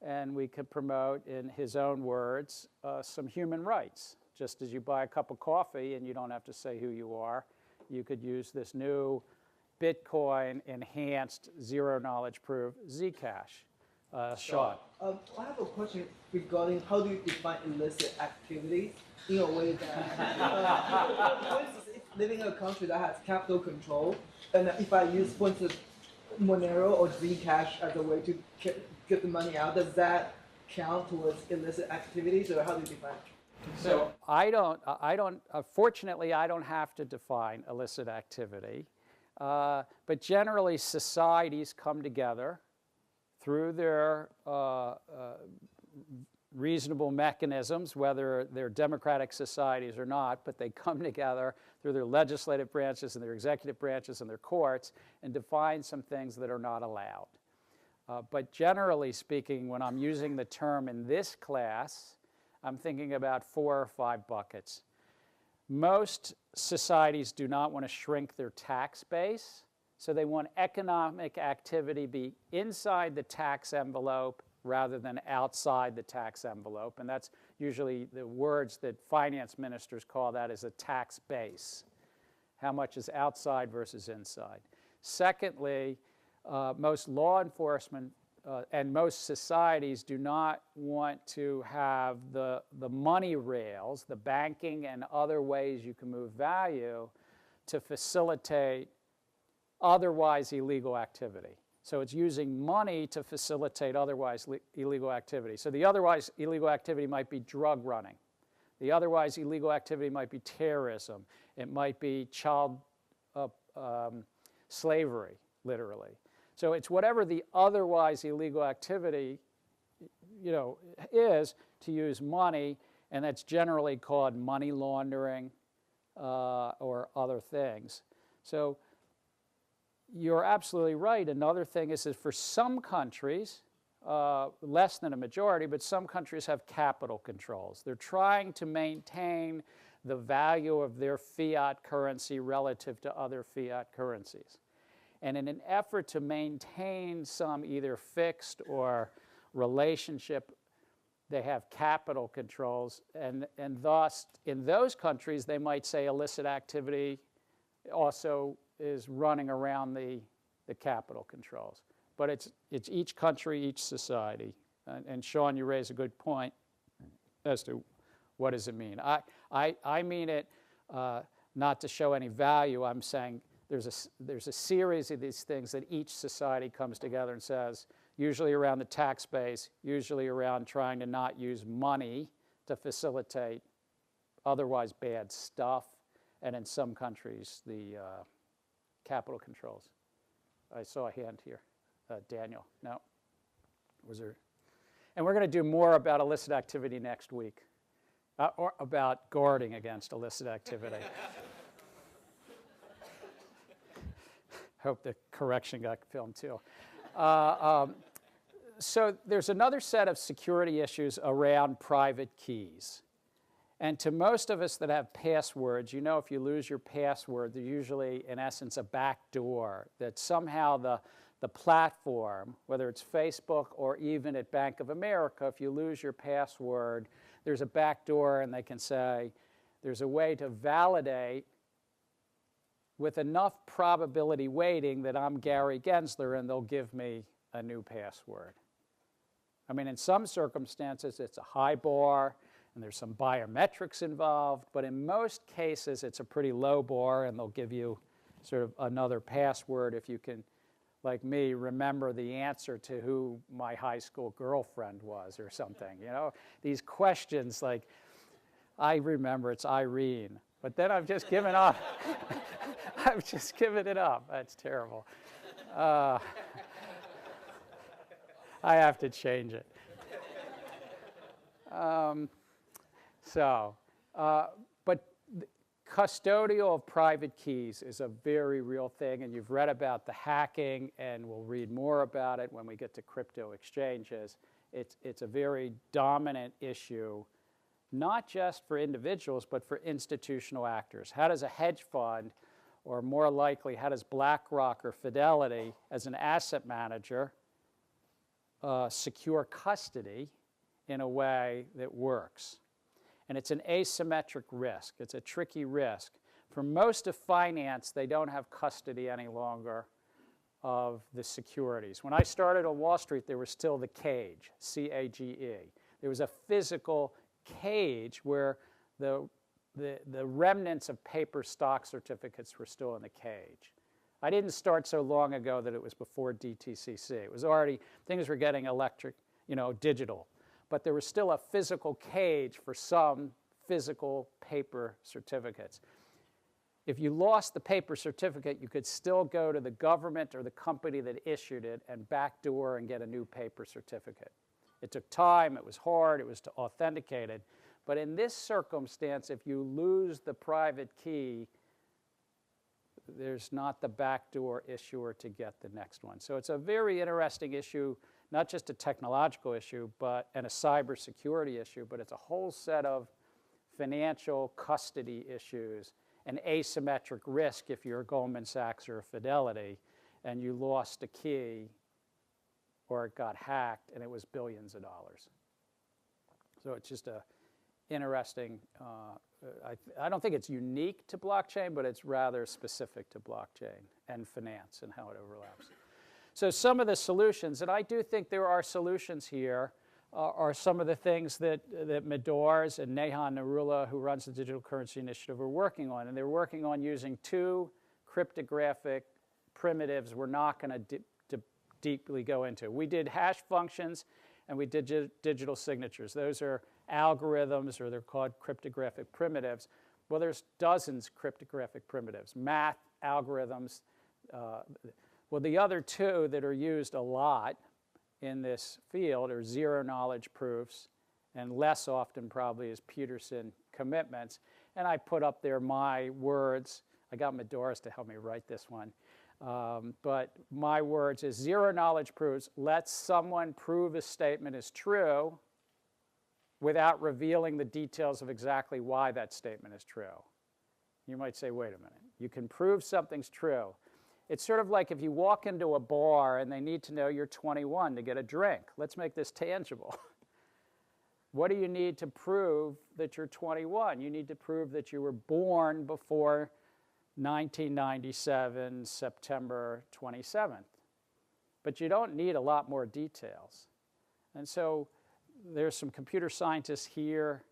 and we could promote, in his own words, some human rights. Just as you buy a cup of coffee and you don't have to say who you are, you could use this new Bitcoin enhanced zero-knowledge proof Zcash. Sean. I have a question regarding how do you define illicit activities in a way that, for instance, if living in a country that has capital control, and if I use, for instance, Monero or Zcash as a way to get the money out, does that count towards illicit activities, or how do you define it? So fortunately, I don't have to define illicit activity, but generally societies come together through their reasonable mechanisms, whether they're democratic societies or not, but they come together through their legislative branches and their executive branches and their courts and define some things that are not allowed. But generally speaking, when I'm using the term in this class, I'm thinking about 4 or 5 buckets. Most societies do not want to shrink their tax base, so they want economic activity be inside the tax envelope rather than outside the tax envelope. And that's usually the words that finance ministers call that as a tax base. How much is outside versus inside? Secondly, most law enforcement and most societies do not want to have the money rails, the banking and other ways you can move value to facilitate otherwise illegal activity. So it's using money to facilitate otherwise illegal activity. So the otherwise illegal activity might be drug running. The otherwise illegal activity might be terrorism. It might be child slavery, literally. So it's whatever the otherwise illegal activity, is to use money, and that's generally called money laundering or other things. So you're absolutely right. Another thing is that for some countries, less than a majority, but some countries have capital controls. They're trying to maintain the value of their fiat currency relative to other fiat currencies. And in an effort to maintain some either fixed or relationship, they have capital controls. And thus, in those countries, they might say illicit activity also is running around the capital controls. But it's each country, each society. And Sean, you raise a good point as to what does it mean. I mean it not to show any value. I'm saying there's a series of these things that each society comes together and says, usually around the tax base, usually around trying to not use money to facilitate otherwise bad stuff, and in some countries, the capital controls. I saw a hand here. Daniel, no? Was there? And we're going to do more about illicit activity next week. or about guarding against illicit activity. Hope the correction got filmed too. So there's another set of security issues around private keys. And to most of us that have passwords, you know if you lose your password, there's usually, in essence, a back door that somehow the platform, whether it's Facebook or even at Bank of America, if you lose your password, there's a back door and they can say, there's a way to validate with enough probability weighting that I'm Gary Gensler and they'll give me a new password. I mean, in some circumstances, it's a high bar and there's some biometrics involved, but in most cases, it's a pretty low bar and they'll give you sort of another password if you can, like me, remember the answer to who my high school girlfriend was or something. You know, these questions like, I remember it's Irene, but then I've just given up. I've just given it up. That's terrible. I have to change it. But custodial of private keys is a very real thing, and you've read about the hacking, and we'll read more about it when we get to crypto exchanges. It's a very dominant issue, not just for individuals, but for institutional actors. How does a hedge fund, or more likely, how does BlackRock or Fidelity, as an asset manager, secure custody in a way that works? And it's an asymmetric risk. It's a tricky risk. For most of finance, they don't have custody any longer of the securities. When I started on Wall Street, there was still the cage, C-A-G-E. There was a physical cage where the remnants of paper stock certificates were still in the cage. I didn't start so long ago that it was before DTCC. It was already, things were getting electric, digital. But there was still a physical cage for some physical paper certificates. If you lost the paper certificate, you could still go to the government or the company that issued it and backdoor and get a new paper certificate. It took time, it was hard, it was to authenticate it. But in this circumstance, if you lose the private key, there's not the backdoor issuer to get the next one. So it's a very interesting issue, not just a technological issue, and a cybersecurity issue, but it's a whole set of financial custody issues and asymmetric risk if you're a Goldman Sachs or a Fidelity and you lost a key or it got hacked and it was billions of dollars. So it's just a interesting, I don't think it's unique to blockchain, but it's rather specific to blockchain and finance and how it overlaps. So some of the solutions, and I do think there are solutions here, are some of the things that Medors and Neha Narula, who runs the Digital Currency Initiative, are working on. And they're working on using two cryptographic primitives we're not going to deeply go into. We did hash functions and we did digital signatures. Those are algorithms, or they're called cryptographic primitives. Well, there's dozens of cryptographic primitives, math, algorithms. Well, the other two that are used a lot in this field are zero-knowledge proofs, and less often probably is Peterson commitments. And I put up there my words. I got Medors to help me write this one. But my words is zero-knowledge proofs lets someone prove a statement is true without revealing the details of exactly why that statement is true. You might say, wait a minute. You can prove something's true. It's sort of like if you walk into a bar and they need to know you're 21 to get a drink. Let's make this tangible. What do you need to prove that you're 21? You need to prove that you were born before 1997, September 27th. But you don't need a lot more details. And so there's some computer scientists here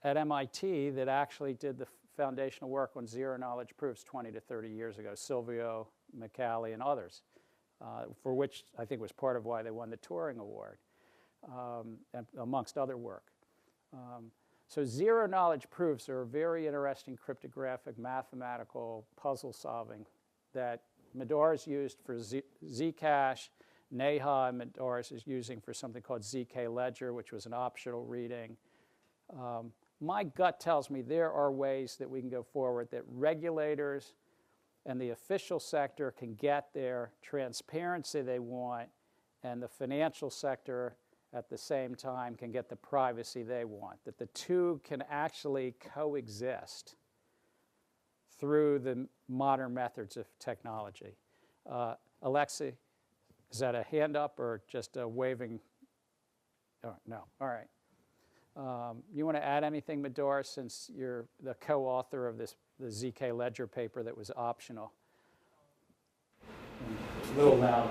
at MIT that actually did the foundational work on zero-knowledge proofs 20 to 30 years ago, Silvio Micali and others, for which I think was part of why they won the Turing Award, and amongst other work. So zero-knowledge proofs are a very interesting cryptographic mathematical puzzle solving that Medors used for Zcash. Neha and Medors is using for something called ZK Ledger, which was an optional reading. My gut tells me there are ways that we can go forward that regulators and the official sector can get their transparency they want, and the financial sector at the same time can get the privacy they want, that the two can actually coexist through the modern methods of technology. Alexi, is that a hand up or just a waving? Oh, no, all right. You want to add anything, Medora, since you're the co-author of this, the ZK Ledger paper that was optional? A little loud.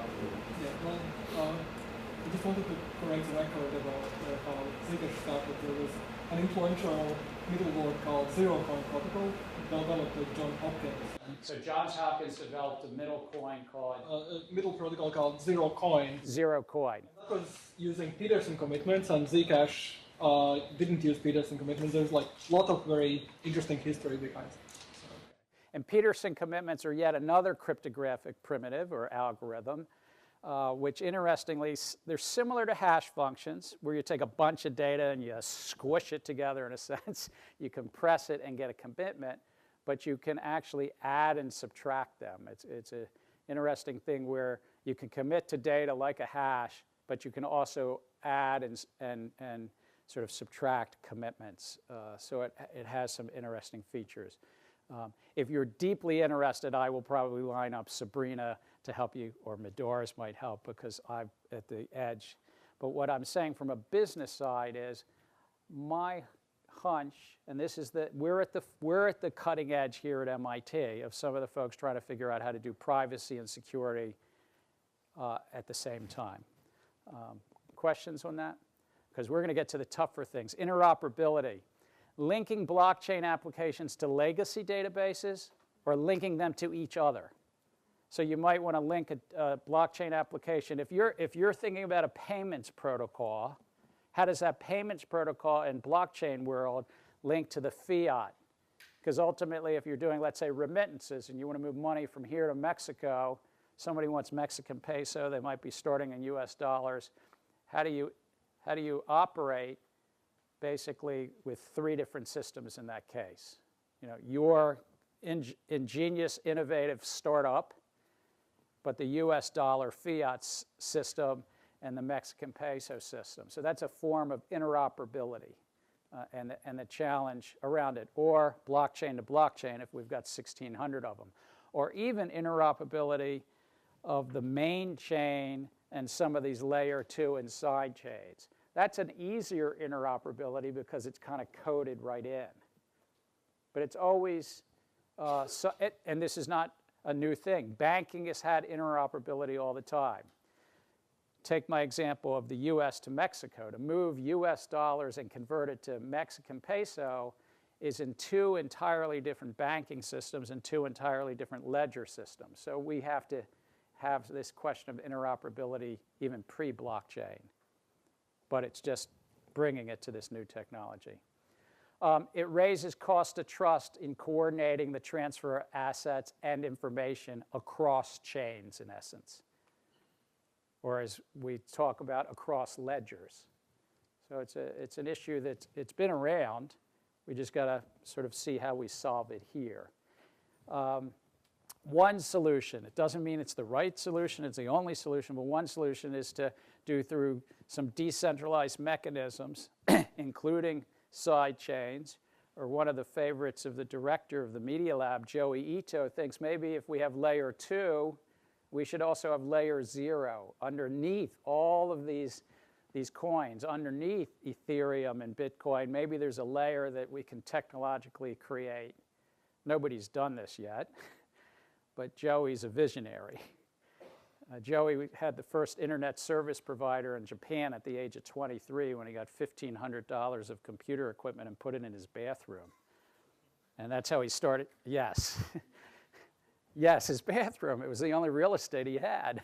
Yeah, well, I just wanted to correct the record about how Zcash started. There was an influential middleware called Zero Coin Protocol developed by John Hopkins. So Johns Hopkins developed a middle coin called? A middle protocol called Zero Coin. Zero Coin. That was using Peterson commitments, and Zcash didn't use Peterson commitments. There's like a lot of very interesting history behind it. And Peterson commitments are yet another cryptographic primitive or algorithm, which interestingly, they're similar to hash functions, where you take a bunch of data and you squish it together in a sense. You compress it and get a commitment, but you can actually add and subtract them. It's an interesting thing where you can commit to data like a hash, but you can also add and sort of subtract commitments. So it has some interesting features. If you're deeply interested, I will probably line up Sabrina to help you, or Medora's might help because I'm at the edge. But what I'm saying from a business side is my hunch, and this is that we're at the cutting edge here at MIT of some of the folks trying to figure out how to do privacy and security at the same time. Questions on that? Because we're going to get to the tougher things. Interoperability. Linking blockchain applications to legacy databases or linking them to each other. So you might want to link a blockchain application. If you're thinking about a payments protocol, how does that payments protocol in blockchain world link to the fiat? Because ultimately, if you're doing, let's say, remittances, and you want to move money from here to Mexico, somebody wants Mexican peso, they might be starting in US dollars. How do you operate basically with three different systems in that case? You know, your ingenious, innovative startup, but the US dollar fiat system and the Mexican peso system. So that's a form of interoperability and the challenge around it. Or blockchain to blockchain if we've got 1,600 of them. Or even interoperability of the main chain and some of these layer 2 and side chains. That's an easier interoperability because it's kind of coded right in. But it's always, and this is not a new thing. Banking has had interoperability all the time. Take my example of the US to Mexico. To move US dollars and convert it to Mexican peso is in two entirely different banking systems and two entirely different ledger systems. So we have to have this question of interoperability even pre-blockchain. But it's just bringing it to this new technology. It raises cost of trust in coordinating the transfer of assets and information across chains, in essence. Or as we talk about, across ledgers. So it's an issue it's been around. We just got to sort of see how we solve it here. One solution, it doesn't mean it's the right solution, it's the only solution, but one solution is to do through some decentralized mechanisms, including side chains, or one of the favorites of the director of the Media Lab, Joey Ito, thinks maybe if we have layer 2, we should also have layer 0 underneath all of these coins, underneath Ethereum and Bitcoin. Maybe there's a layer that we can technologically create. Nobody's done this yet, but Joey's a visionary. Joey had the first internet service provider in Japan at the age of 23 when he got $1,500 of computer equipment and put it in his bathroom. And that's how he started. Yes. Yes, his bathroom. It was the only real estate he had.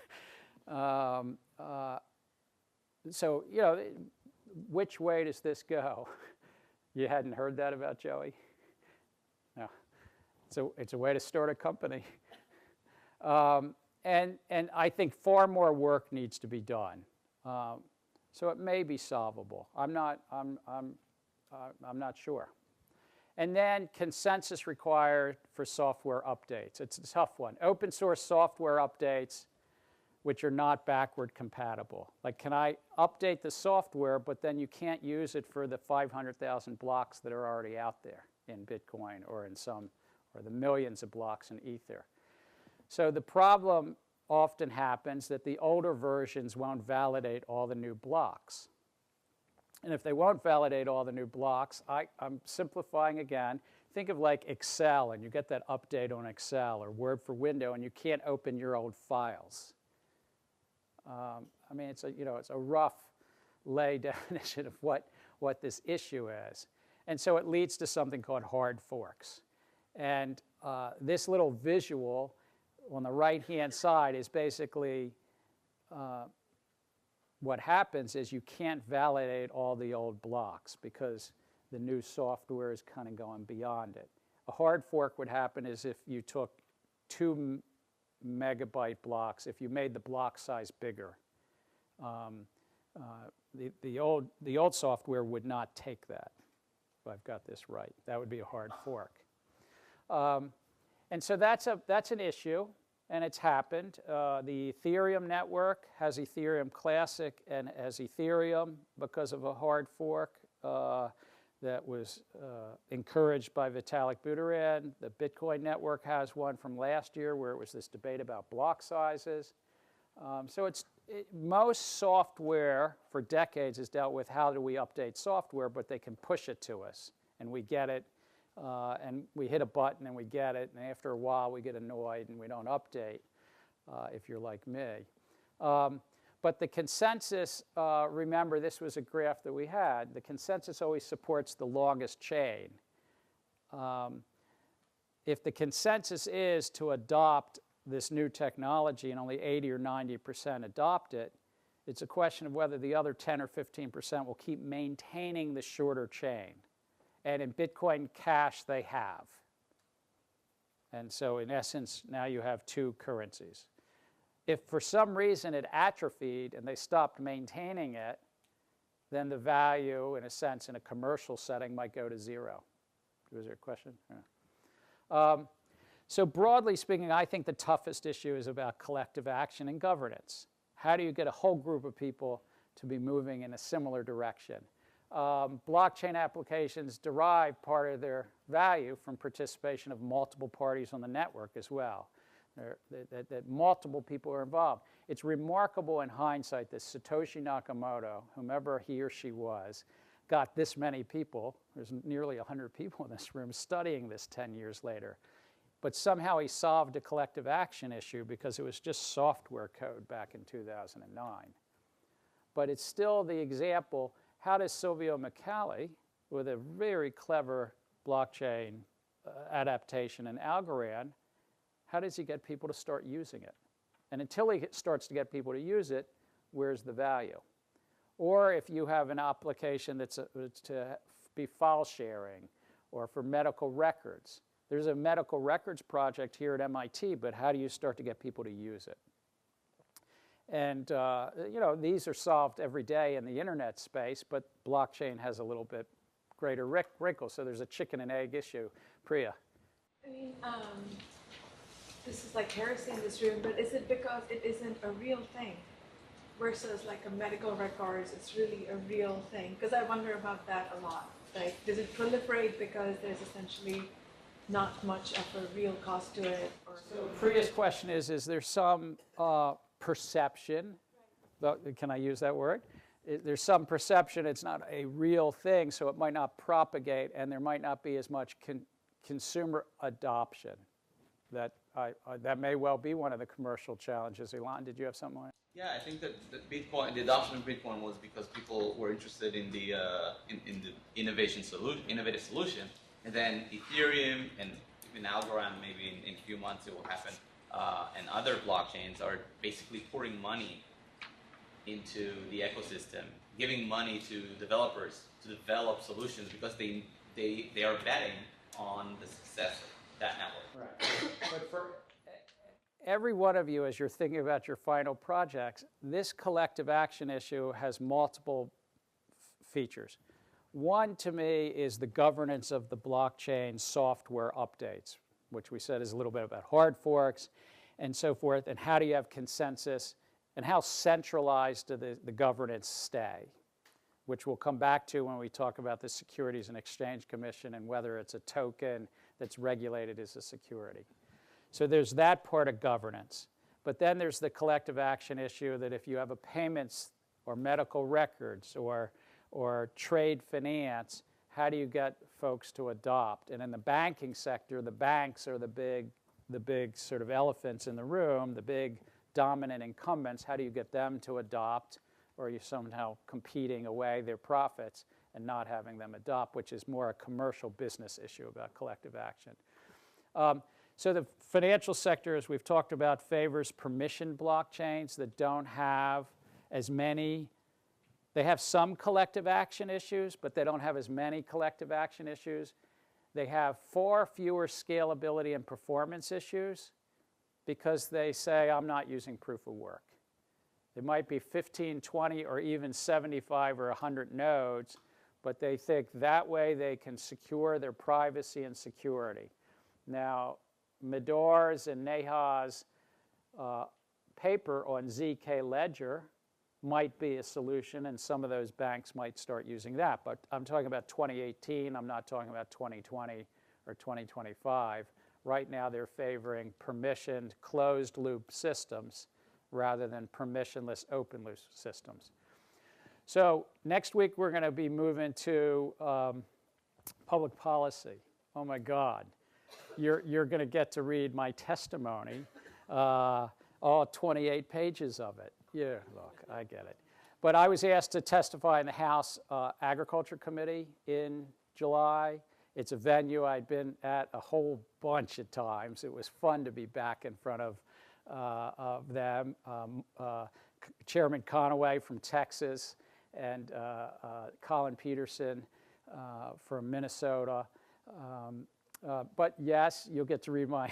So, you know, which way does this go? You hadn't heard that about Joey? No. So it's a way to start a company. And I think far more work needs to be done. So it may be solvable. I'm I'm not sure. And then consensus required for software updates. It's a tough one. Open source software updates which are not backward compatible. Like, can I update the software, but then you can't use it for the 500,000 blocks that are already out there in Bitcoin or or the millions of blocks in Ether. So the problem often happens that the older versions won't validate all the new blocks. And if they won't validate all the new blocks, I'm simplifying again. Think of like Excel, and you get that update on Excel or Word for Windows, and you can't open your old files. I mean, it's a rough lay definition of what this issue is. And so it leads to something called hard forks. And this little visual on the right-hand side is basically what happens is you can't validate all the old blocks because the new software is kind of going beyond it. A hard fork would happen is if you took 2 megabyte blocks, if you made the block size bigger. The old software would not take that, if I've got this right. That would be a hard fork. And so that's an issue, and it's happened. The Ethereum network has Ethereum Classic and has Ethereum because of a hard fork that was encouraged by Vitalik Buterin. The Bitcoin network has one from last year where it was this debate about block sizes. So most software for decades has dealt with how do we update software, but they can push it to us, and we get it, and we hit a button and we get it, and after a while we get annoyed and we don't update, if you're like me. But the consensus, remember this was a graph that we had, the consensus always supports the longest chain. If the consensus is to adopt this new technology and only 80 or 90% adopt it, it's a question of whether the other 10 or 15% will keep maintaining the shorter chain. And in Bitcoin Cash, they have. And so in essence, now you have two currencies. If for some reason it atrophied and they stopped maintaining it, then the value, in a sense, in a commercial setting might go to zero. Was there a question? Yeah. So broadly speaking, I think the toughest issue is about collective action and governance. How do you get a whole group of people to be moving in a similar direction? Blockchain applications derive part of their value from participation of multiple parties on the network as well. That multiple people are involved. It's remarkable in hindsight that Satoshi Nakamoto, whomever he or she was, got this many people, there's nearly 100 people in this room studying this 10 years later. But somehow he solved a collective action issue because it was just software code back in 2009. But it's still the example, how does Silvio Micali, with a very clever blockchain adaptation and Algorand, how does he get people to start using it? And until he starts to get people to use it, where's the value? Or if you have an application that's to be file sharing or for medical records, there's a medical records project here at MIT, but how do you start to get people to use it? And these are solved every day in the internet space, but blockchain has a little bit greater wrinkle. So there's a chicken and egg issue. Priya. I mean, this is like heresy in this room, but is it because it isn't a real thing versus like a medical records, it's really a real thing? Because I wonder about that a lot. Like, does it proliferate because there's essentially not much of a real cost to it? Or so Priya's question is there some perception, can I use that word? There's some perception it's not a real thing, so it might not propagate, and there might not be as much consumer adoption. That may well be one of the commercial challenges. Ilan, did you have something on it? Yeah, I think that Bitcoin, the adoption of Bitcoin was because people were interested in the innovative solution, and then Ethereum and even Algorand, maybe in a few months it will happen, and other blockchains are basically pouring money into the ecosystem, giving money to developers to develop solutions because they are betting on the success of that network. Right. But for every one of you, as you're thinking about your final projects, this collective action issue has multiple features. One, to me, is the governance of the blockchain software updates, which we said is a little bit about hard forks and so forth, and how do you have consensus, and how centralized do the governance stay, which we'll come back to when we talk about the Securities and Exchange Commission and whether it's a token that's regulated as a security. So there's that part of governance. But then there's the collective action issue that if you have a payments or medical records or trade finance, how do you get folks to adopt? And in the banking sector, the banks are the big sort of elephants in the room, the big dominant incumbents. How do you get them to adopt? Or are you somehow competing away their profits and not having them adopt, which is more a commercial business issue about collective action. So the financial sector, as we've talked about, favors permissioned blockchains that don't have as many. They have some collective action issues, but they don't have as many collective action issues. They have far fewer scalability and performance issues because they say, I'm not using proof of work. It might be 15, 20, or even 75 or 100 nodes, but they think that way they can secure their privacy and security. Now, Medore's and Neha's paper on ZK Ledger might be a solution, and some of those banks might start using that. But I'm talking about 2018. I'm not talking about 2020 or 2025. Right now, they're favoring permissioned closed-loop systems rather than permissionless open-loop systems. So next week, we're going to be moving to public policy. Oh, my God. You're going to get to read my testimony, all 28 pages of it. Yeah, look, I get it. But I was asked to testify in the House Agriculture Committee in July. It's a venue I'd been at a whole bunch of times. It was fun to be back in front of them. Chairman Conaway from Texas and Colin Peterson from Minnesota. But yes, you'll get to read my.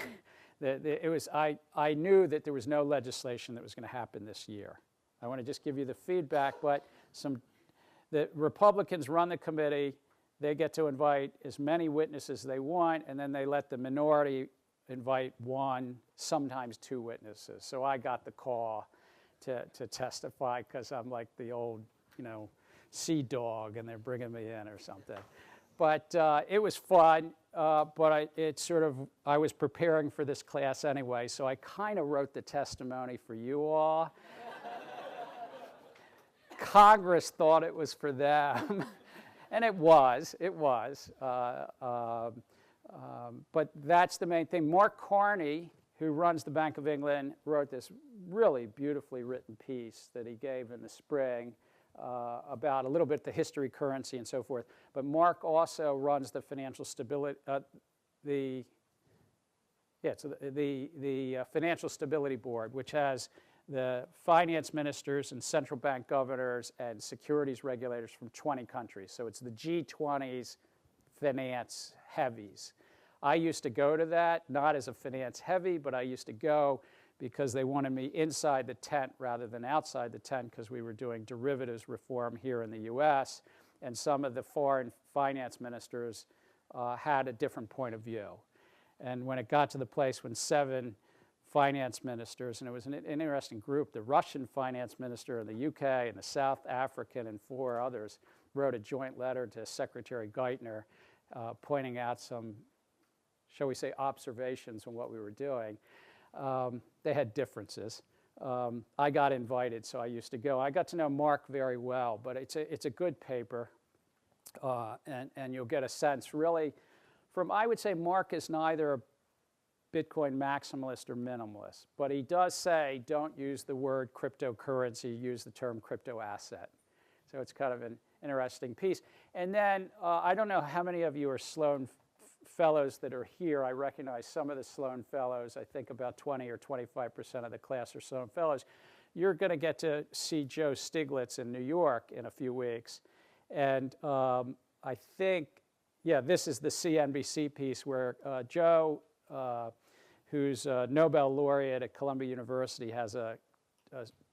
I knew that there was no legislation that was going to happen this year. I want to just give you the feedback, but the Republicans run the committee. They get to invite as many witnesses as they want, and then they let the minority invite one, sometimes two witnesses. So I got the call to testify because I'm like the old, sea dog, and they're bringing me in or something. But it was fun, but I was preparing for this class anyway, so I kind of wrote the testimony for you all. Congress thought it was for them, and it was. But that's the main thing. Mark Carney, who runs the Bank of England, wrote this really beautifully written piece that he gave in the spring about a little bit the history, currency, and so forth. But Mark also runs the Financial Stability, the Financial Stability Board, which has the finance ministers and central bank governors and securities regulators from 20 countries. So it's the G20's finance heavies. I used to go to that, not as a finance heavy, but I used to go because they wanted me inside the tent rather than outside the tent because we were doing derivatives reform here in the US, and some of the foreign finance ministers had a different point of view. And when it got to the place when 7 finance ministers, and it was an interesting group, the Russian finance minister in the UK and the South African and 4 others wrote a joint letter to Secretary Geithner pointing out some, shall we say, observations on what we were doing. They had differences. I got invited, so I used to go. I got to know Mark very well, but it's a good paper, and you'll get a sense really from, I would say Mark is neither a Bitcoin maximalist or minimalist, but he does say don't use the word cryptocurrency, use the term crypto asset. So it's kind of an interesting piece. And then I don't know how many of you are Sloan fellows that are here. I recognize some of the Sloan fellows. I think about 20 or 25% of the class are Sloan fellows. You're going to get to see Joe Stiglitz in New York in a few weeks. And I think, this is the CNBC piece where Joe, who's a Nobel laureate at Columbia University, has a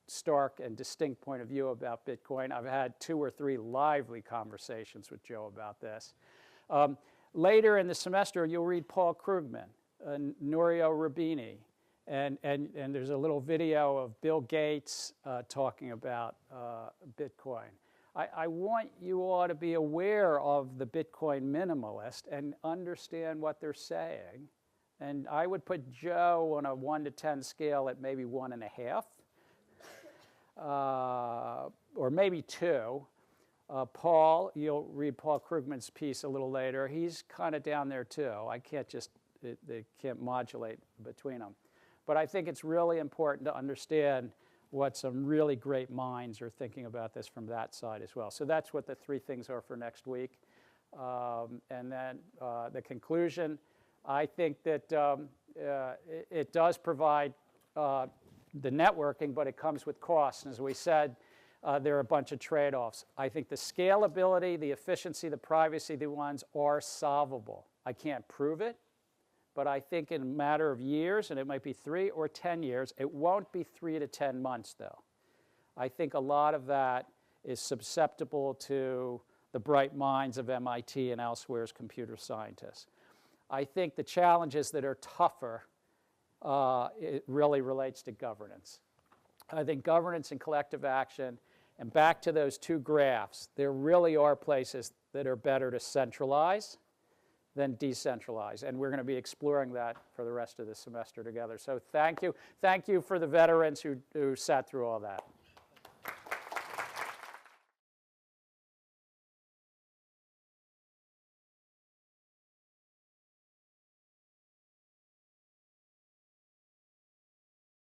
stark and distinct point of view about Bitcoin. I've had 2 or 3 lively conversations with Joe about this. Later in the semester, you'll read Paul Krugman, Nouriel Roubini, and there's a little video of Bill Gates talking about Bitcoin. I want you all to be aware of the Bitcoin minimalist and understand what they're saying. And I would put Joe on a 1 to 10 scale at maybe 1.5, or maybe 2. Paul, you'll read Paul Krugman's piece a little later. He's kind of down there too. I can't just, they can't modulate between them. But I think it's really important to understand what some really great minds are thinking about this from that side as well. So that's what the 3 things are for next week. And then the conclusion, I think that it does provide the networking, but it comes with costs. And as we said, there are a bunch of trade-offs. I think the scalability, the efficiency, the privacy, the ones are solvable. I can't prove it, but I think in a matter of years, and it might be 3 or 10 years, it won't be 3 to 10 months though. I think a lot of that is susceptible to the bright minds of MIT and elsewhere's computer scientists. I think the challenges that are tougher, it really relates to governance. I think governance and collective action, and back to those 2 graphs, there really are places that are better to centralize than decentralize. And we're going to be exploring that for the rest of the semester together. So thank you. Thank you for the veterans who sat through all that.